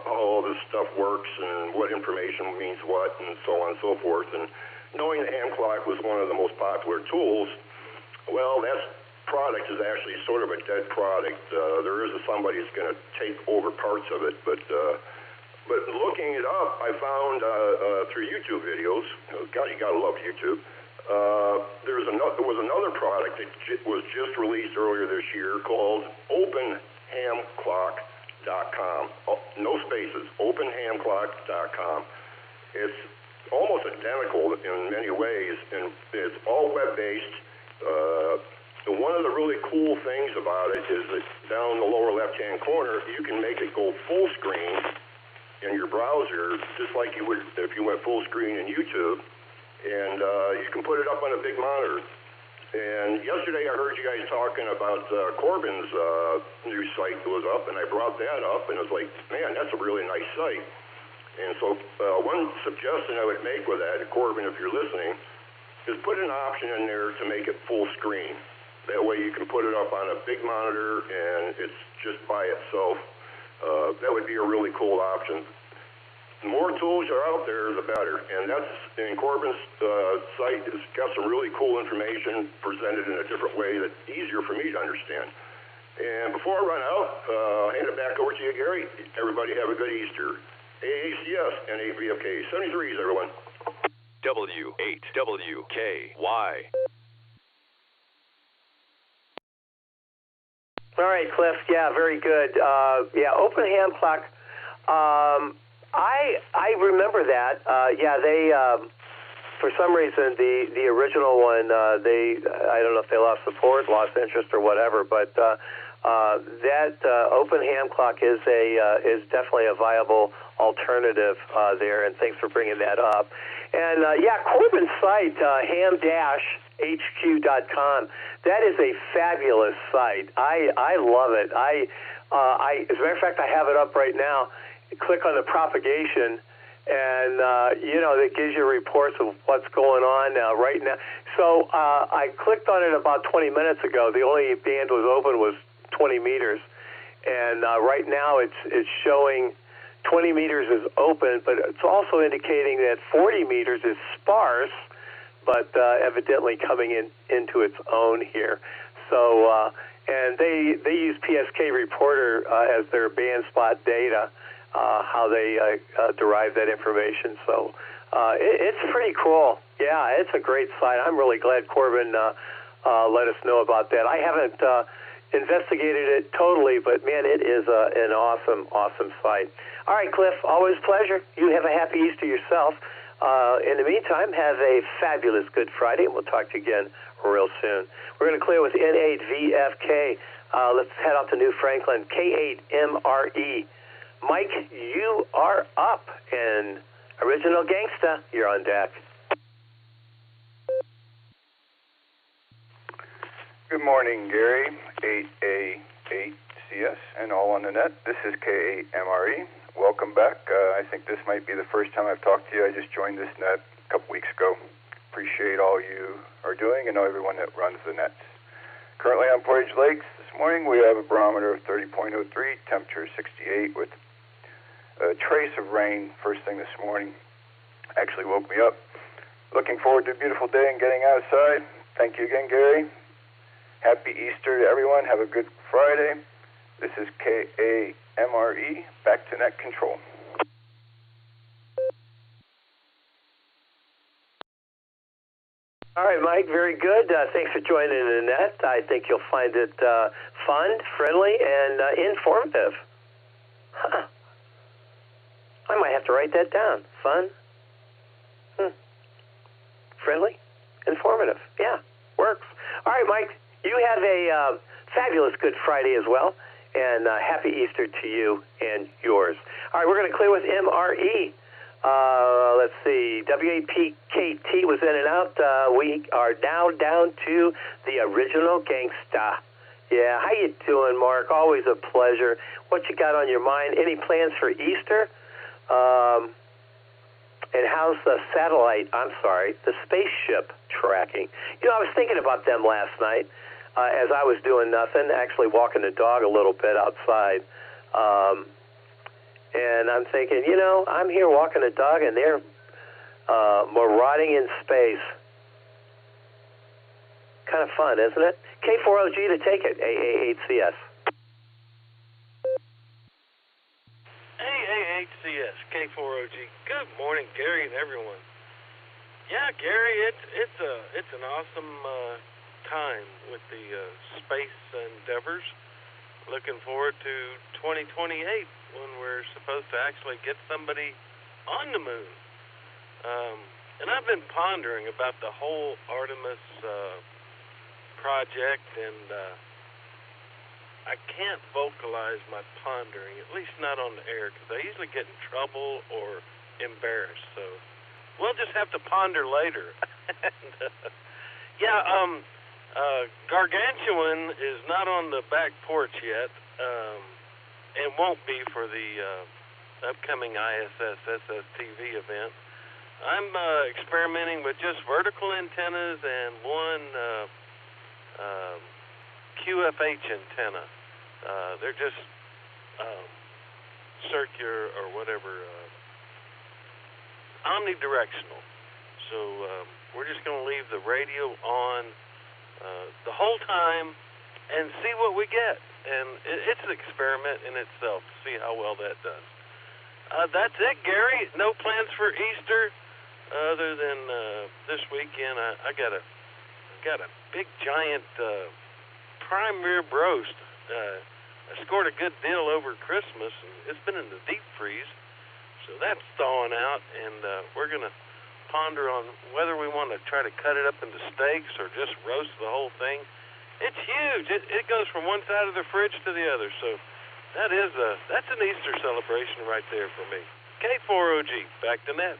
all this stuff works and what information means what, and so on and so forth. And knowing the hand clock was one of the most popular tools, well, that product is actually sort of a dead product. There is somebody that's going to take over parts of it, but looking it up, I found through YouTube videos. God, you gotta love YouTube. There was another product that was just released earlier this year called OpenHamClock.com. Oh, no spaces. OpenHamClock.com. It's almost identical in many ways, and it's all web-based. One of the really cool things about it is that down in the lower left-hand corner, you can make it go full screen in your browser, just like you would if you went full screen in YouTube, and you can put it up on a big monitor. And yesterday I heard you guys talking about Corbin's new site that was up, and I brought that up, and I was like, man, that's a really nice site. And so one suggestion I would make with that, Corbin, if you're listening, is put an option in there to make it full screen. That way you can put it up on a big monitor, and it's just by itself. That would be a really cool option. The more tools are out there, the better. And that's in Corbin's site. It's got some really cool information presented in a different way that's easier for me to understand. And before I run out, I'll hand it back over to you, Gary. Everybody have a good Easter. AACS and AVFK 73s, everyone. W8WKY. All right, Cliff. Yeah, very good. Yeah, Open Ham Clock. I remember that. Yeah, they for some reason the original one I don't know if they lost support, lost interest, or whatever. But that Open Ham Clock is definitely a viable alternative there. And thanks for bringing that up. And yeah, Corbin's site ham-hq.com. That is a fabulous site. I love it. As a matter of fact, I have it up right now. Click on the propagation, and it gives you reports of what's going on right now. So I clicked on it about 20 minutes ago. The only band was open was 20 meters, and right now it's showing 20 meters is open, but it's also indicating that 40 meters is sparse, but evidently coming into its own here. So, and they use PSK Reporter as their band spot data, how they derive that information. So it's pretty cool. Yeah, it's a great site. I'm really glad Corbin let us know about that. I haven't investigated it totally, but man, it is an awesome site. All right, Cliff, always a pleasure. You have a happy Easter yourself. In the meantime, have a fabulous Good Friday, and we'll talk to you again real soon. We're going to clear with N8VFK. Let's head out to New Franklin, K8MRE. Mike, you are up, and Original Gangsta, you're on deck. Good morning, Gary, 8A8CS, and all on the net. This is K8MRE. Welcome back. I think this might be the first time I've talked to you. I just joined this net a couple weeks ago. Appreciate all you are doing and everyone that runs the nets. Currently on Portage Lakes this morning, we have a barometer of 30.03, temperature 68 with a trace of rain first thing this morning. Actually woke me up. Looking forward to a beautiful day and getting outside. Thank you again, Gary. Happy Easter to everyone. Have a good Friday. This is KAMRE, back to net control. All right, Mike, very good. Thanks for joining the net. I think you'll find it fun, friendly, and informative. Huh. I might have to write that down. Fun, friendly, informative. Yeah, works. All right, Mike, you have a fabulous Good Friday as well, and happy Easter to you and yours. All right, we're going to clear with MRE. Let's see, WAPKT was in and out. We are now down to the Original Gangsta. Yeah, how you doing, Mark? Always a pleasure. What you got on your mind? Any plans for Easter? And how's the the spaceship tracking? You know, I was thinking about them last night. as I was doing nothing, actually walking the dog a little bit outside. And I'm thinking, you know, I'm here walking the dog, and they're marauding in space. Kind of fun, isn't it? K4OG to take it, AA8CS. AA8CS, K4OG. Good morning, Gary and everyone. Yeah, Gary, it's an awesome time with the space endeavors. Looking forward to 2028 when we're supposed to actually get somebody on the moon. And I've been pondering about the whole Artemis project, and I can't vocalize my pondering, at least not on the air, because I usually get in trouble or embarrassed. So we'll just have to ponder later. And, Gargantuan is not on the back porch yet, and won't be for the upcoming ISS SSTV event. I'm experimenting with just vertical antennas and one QFH antenna. They're just circular or whatever, omnidirectional. So we're just going to leave the radio on the whole time and see what we get. And it's an experiment in itself to see how well that does. That's it, Gary. No plans for Easter other than this weekend. I got a big giant prime rib roast. I scored a good deal over Christmas, and it's been in the deep freeze, so that's thawing out, and we're going to ponder on whether we want to try to cut it up into steaks or just roast the whole thing. It's huge. It goes from one side of the fridge to the other, so that's an Easter celebration right there for me. K4OG, back to net.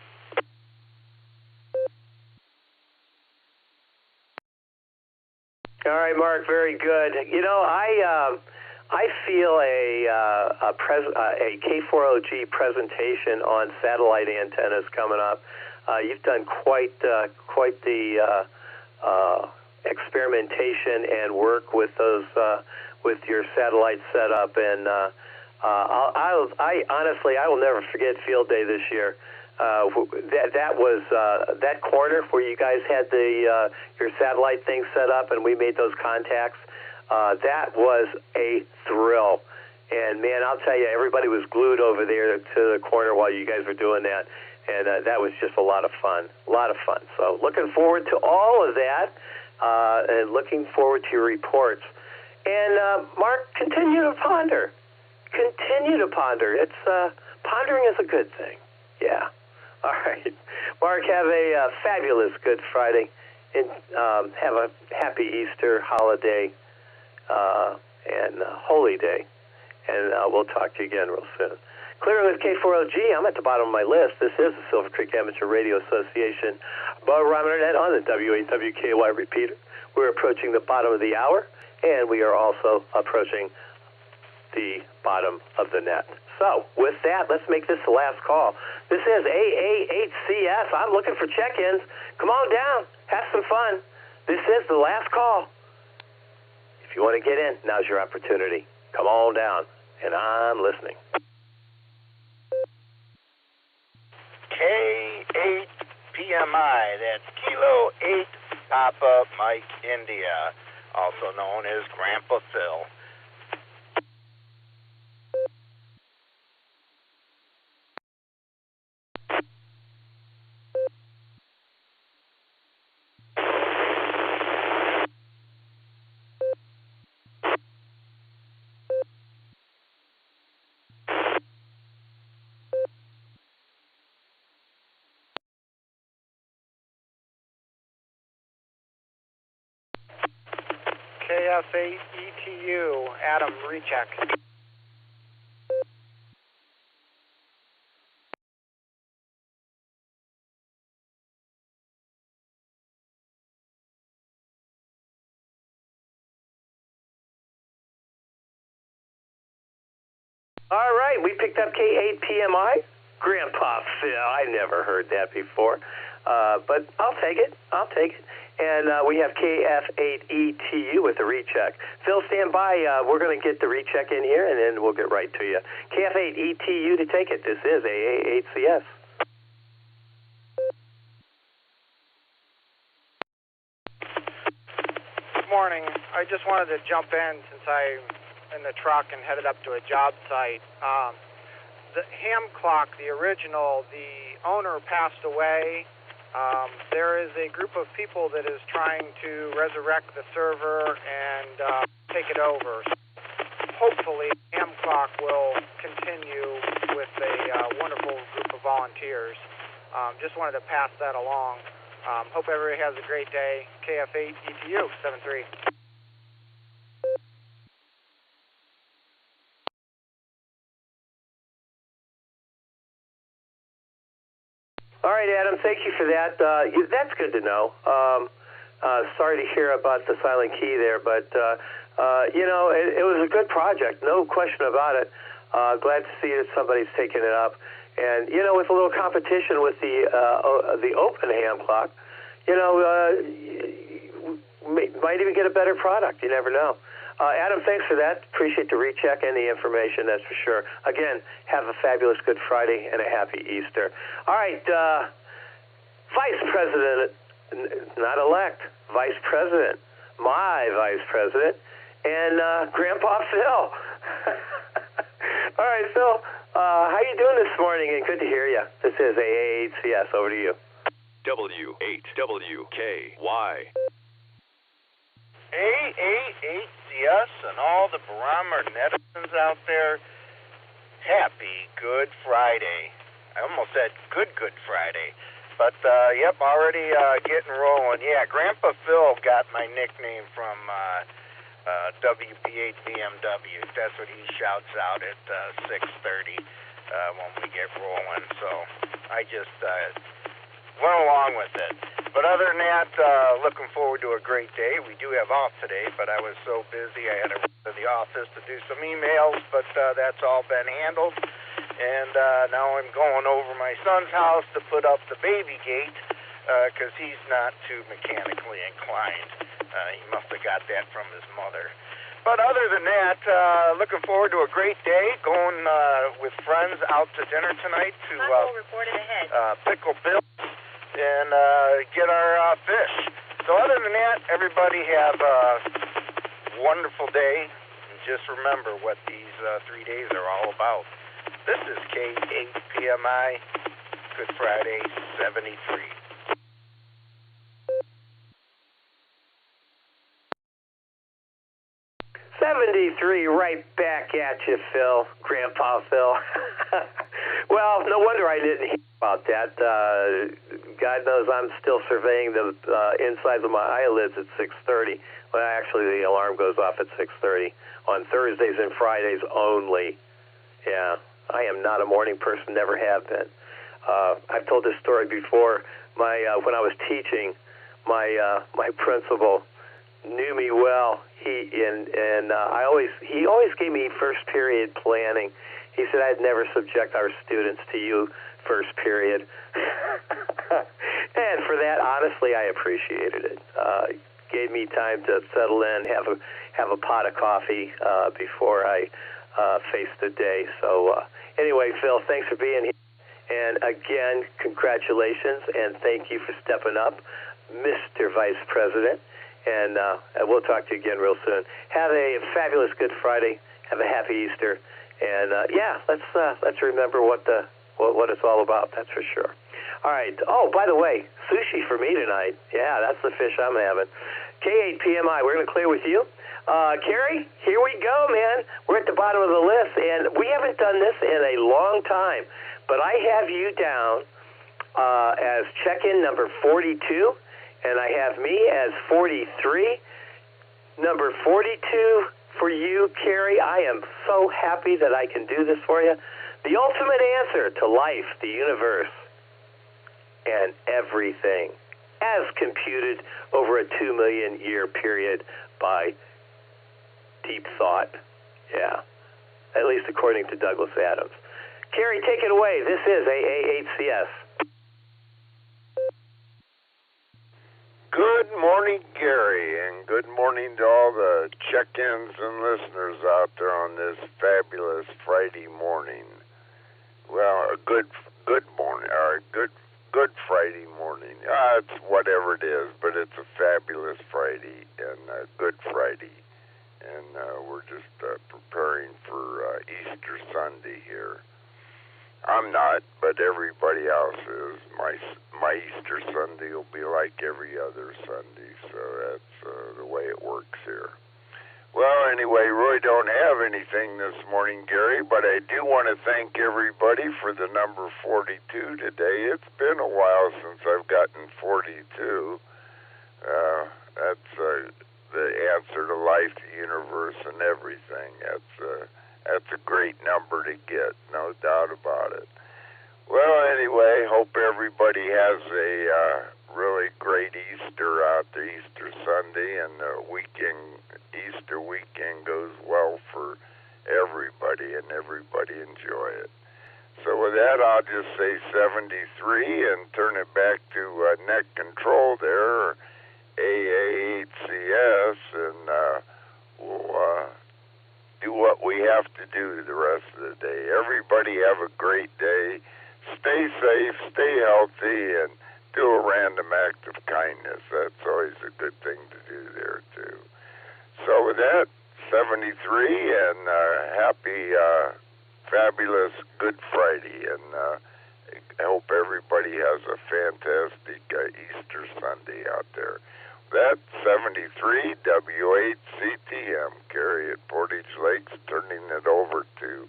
All right, Mark, very good. You know, I feel a K4OG presentation on satellite antennas coming up. You've done quite the experimentation and work with those with your satellite setup, and I honestly will never forget Field Day this year. That was that corner where you guys had your satellite thing set up, and we made those contacts. That was a thrill, and man, I'll tell you, everybody was glued over there to the corner while you guys were doing that, and that was just a lot of fun. So looking forward to all of that, and looking forward to your reports. And Mark, continue to ponder. It's pondering is a good thing. Yeah. All right, Mark, have a fabulous Good Friday, and have a happy Easter holiday and Holy Day, and we'll talk to you again real soon. Clearing with K4OG, I'm at the bottom of my list. This is the Silvercreek Amateur Radio Association Barometer Net on the W8WKY repeater. We're approaching the bottom of the hour, and we are also approaching the bottom of the net. So, with that, let's make this the last call. This is AA8CS. I'm looking for check-ins. Come on down. Have some fun. This is the last call. If you want to get in, now's your opportunity. Come on down, and I'm listening. K8PMI, that's Kilo 8 Papa Mike India, also known as Grandpa Phil. KF8ETU, Adam, recheck. All right, we picked up K8PMI. Grandpa Phil, I never heard that before, but I'll take it. And we have KF8ETU with the recheck. Phil, stand by. We're going to get the recheck in here, and then we'll get right to you. KF8ETU to take it. This is AA8CS. Good morning. I just wanted to jump in since I'm in the truck and headed up to a job site. The ham clock, the original, the owner passed away. There is a group of people that is trying to resurrect the server and take it over. Hopefully, ham clock will continue with a wonderful group of volunteers. Just wanted to pass that along. Hope everybody has a great day. KF8ETU 73. All right, Adam, thank you for that. That's good to know. Sorry to hear about the silent key there, but, it was a good project, no question about it. Glad to see that somebody's taking it up. And, with a little competition with the open ham clock, might even get a better product. You never know. Adam, thanks for that. Appreciate the recheck and the information, that's for sure. Again, have a fabulous Good Friday and a happy Easter. All right, Vice President, not elect, Vice President, my Vice President, and Grandpa Phil. All right, Phil, how you doing this morning? And good to hear you. This is AA8CS. Over to you. W8WKY. AA8CS and all the Barometer netizens out there, happy Good Friday. I almost said Good Friday. But, already getting rolling. Yeah, Grandpa Phil got my nickname from WB8 BMW. That's what he shouts out at 6:30 when we get rolling. So I just went along with it. But other than that, looking forward to a great day. We do have off today, but I was so busy I had to run to the office to do some emails, but that's all been handled. And now I'm going over my son's house to put up the baby gate because he's not too mechanically inclined. He must have got that from his mother. But other than that, looking forward to a great day, going with friends out to dinner tonight to Pickle Bill and get our fish. So other than that, everybody have a wonderful day. And just remember what these 3 days are all about. This is K8PMI, Good Friday, 73. Right back at you, Phil, Grandpa Phil. Well, no wonder I didn't hear about that. God knows I'm still surveying the insides of my eyelids at 6:30. Well, actually, the alarm goes off at 6:30 on Thursdays and Fridays only. Yeah, I am not a morning person, never have been. I've told this story before. When I was teaching, my principal knew me well. He always gave me first period planning. He said I'd never subject our students to you first period. And for that, honestly, I appreciated it. Gave me time to settle in, have a pot of coffee before I faced the day. So anyway, Phil, thanks for being here. And again, congratulations and thank you for stepping up, Mr. Vice President. And we'll talk to you again real soon. Have a fabulous Good Friday. Have a happy Easter. And let's remember what it's all about. That's for sure. All right. Oh, by the way, sushi for me tonight. Yeah, that's the fish I'm having. K8PMI. We're going to clear with you. Carrie, here we go, man. We're at the bottom of the list, and we haven't done this in a long time. But I have you down as check-in number 42. And I have me as 43. Number 42 for you, Carrie. I am so happy that I can do this for you. The ultimate answer to life, the universe, and everything, as computed over a 2 million year period by deep thought. Yeah, at least according to Douglas Adams. Carrie, take it away. This is AA8CS. Good morning, Gary, and good morning to all the check-ins and listeners out there on this fabulous Friday morning. Well, a good morning, or good Friday morning. It's whatever it is, but it's a fabulous Friday and a good Friday. And we're just preparing for Easter Sunday here. I'm not, but everybody else is. My Easter Sunday will be like every other Sunday, so that's the way it works here. Well, anyway, really don't have anything this morning, Gary, but I do want to thank everybody for the number 42 today. It's been a while since I've gotten 42. That's the answer to life, the universe, and everything. That's a great number to get, no doubt about it. Well, anyway, hope everybody has a really great Easter out there, Easter Sunday, and the Easter weekend goes well for everybody, and everybody enjoy it. So with that, I'll just say 73 and turn it back to net control there, AA8CS, and we'll do what we have to do the rest of the day. Everybody have a great day. Stay safe, stay healthy, and do a random act of kindness. That's always a good thing to do there, too. So with that, 73, and happy, fabulous Good Friday, and I hope everybody has a fantastic Easter Sunday out there. That's 73 W8CTM, Gary at Portage Lakes, turning it over to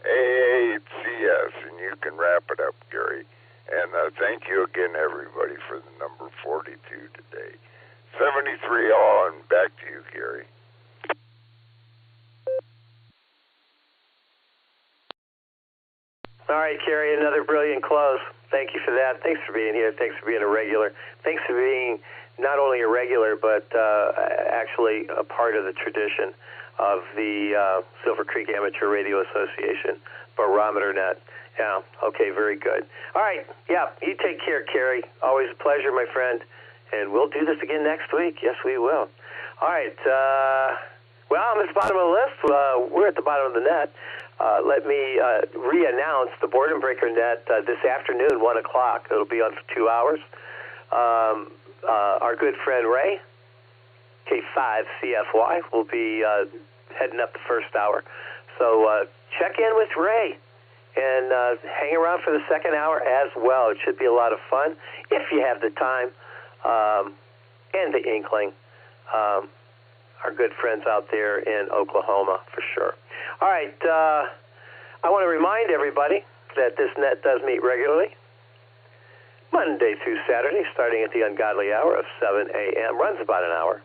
AA8CS, and you can wrap it up, Gary. And thank you again, everybody, for the number 42 today. 73 all, and back to you, Gary. All right, Gary, another brilliant close. Thank you for that. Thanks for being here. Thanks for being a regular. Thanks for being not only a regular, but actually a part of the tradition of the Silvercreek Amateur Radio Association, Barometer Net. Yeah, okay, very good. All right, yeah, you take care, Carrie. Always a pleasure, my friend. And we'll do this again next week. Yes, we will. All right, well, I'm at the bottom of the list. We're at the bottom of the net. Let me re-announce the Boredom Breaker Net this afternoon, 1 o'clock. It'll be on for 2 hours. Our good friend Ray, K5CFY, will be heading up the first hour. So check in with Ray and hang around for the second hour as well. It should be a lot of fun if you have the time and the inkling. Our good friends out there in Oklahoma, for sure. All right, I want to remind everybody that this net does meet regularly, Monday through Saturday, starting at the ungodly hour of 7 a.m., runs about an hour.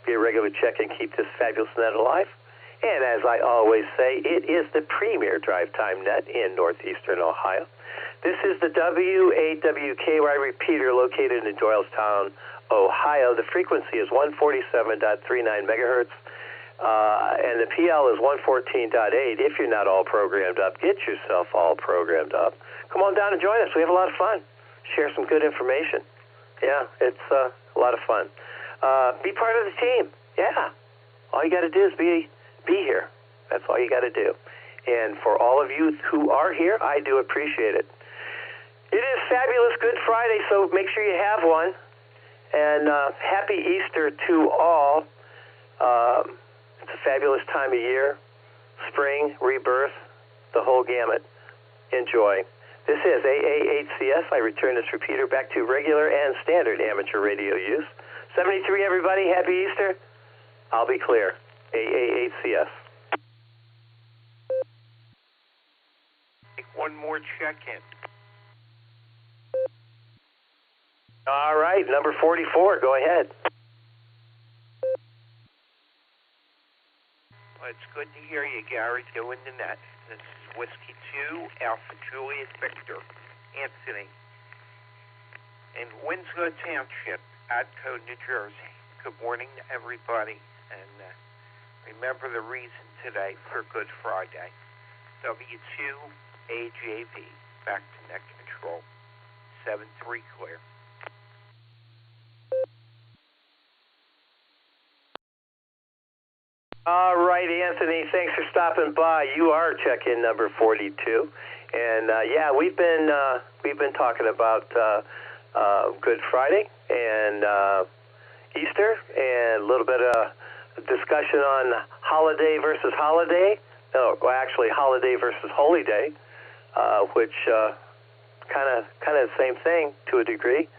Be a regular check and keep this fabulous net alive. And as I always say, it is the premier drive time net in northeastern Ohio. This is the W8WKY repeater located in Doylestown, Ohio. The frequency is 147.39 megahertz, and the PL is 114.8. If you're not all programmed up, get yourself all programmed up. Come on down and join us. We have a lot of fun. Share some good information. Yeah, it's a lot of fun. Be part of the team. Yeah. All you got to do is be here. That's all you got to do. And for all of you who are here, I do appreciate it. It is fabulous Good Friday, so make sure you have one. And happy Easter to all. It's a fabulous time of year. Spring, rebirth, the whole gamut. Enjoy. This is AA8CS. I return this repeater back to regular and standard amateur radio use. 73, everybody. Happy Easter. I'll be clear. AA8CS. Take one more check-in. All right, number 44. Go ahead. Well, it's good to hear you, Gary, doing the net. This is Whiskey 2, Alpha Juliet Victor, Anthony, in Windsor Township, Adco, New Jersey. Good morning to everybody, and remember the reason today for Good Friday. W2 AJV, back to net control, 7-3 clear. All right, Anthony, thanks for stopping by. You are check-in number 42, and yeah, we've been talking about Good Friday and Easter, and a little bit of discussion on holiday versus holiday. No, well, actually, holiday versus holy day, which kind of the same thing to a degree.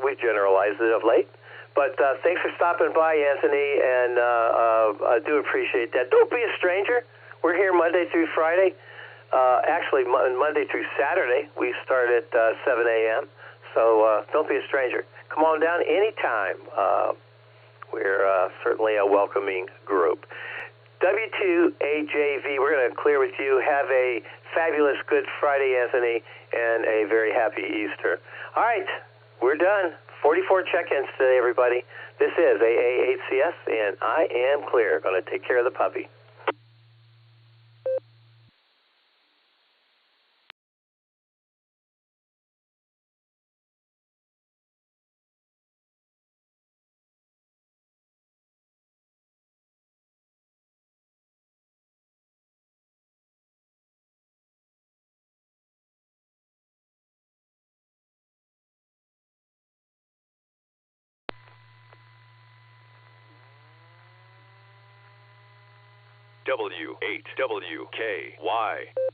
We generalized it of late. But thanks for stopping by, Anthony, and I do appreciate that. Don't be a stranger. We're here Monday through Friday. Actually, Monday through Saturday. We start at 7 a.m., so don't be a stranger. Come on down anytime. We're certainly a welcoming group. W2AJV, we're going to clear with you. Have a fabulous Good Friday, Anthony, and a very happy Easter. All right, we're done. 44 check-ins today, everybody. This is AA8CS, and I am clear. Going to take care of the puppy. W8WKY.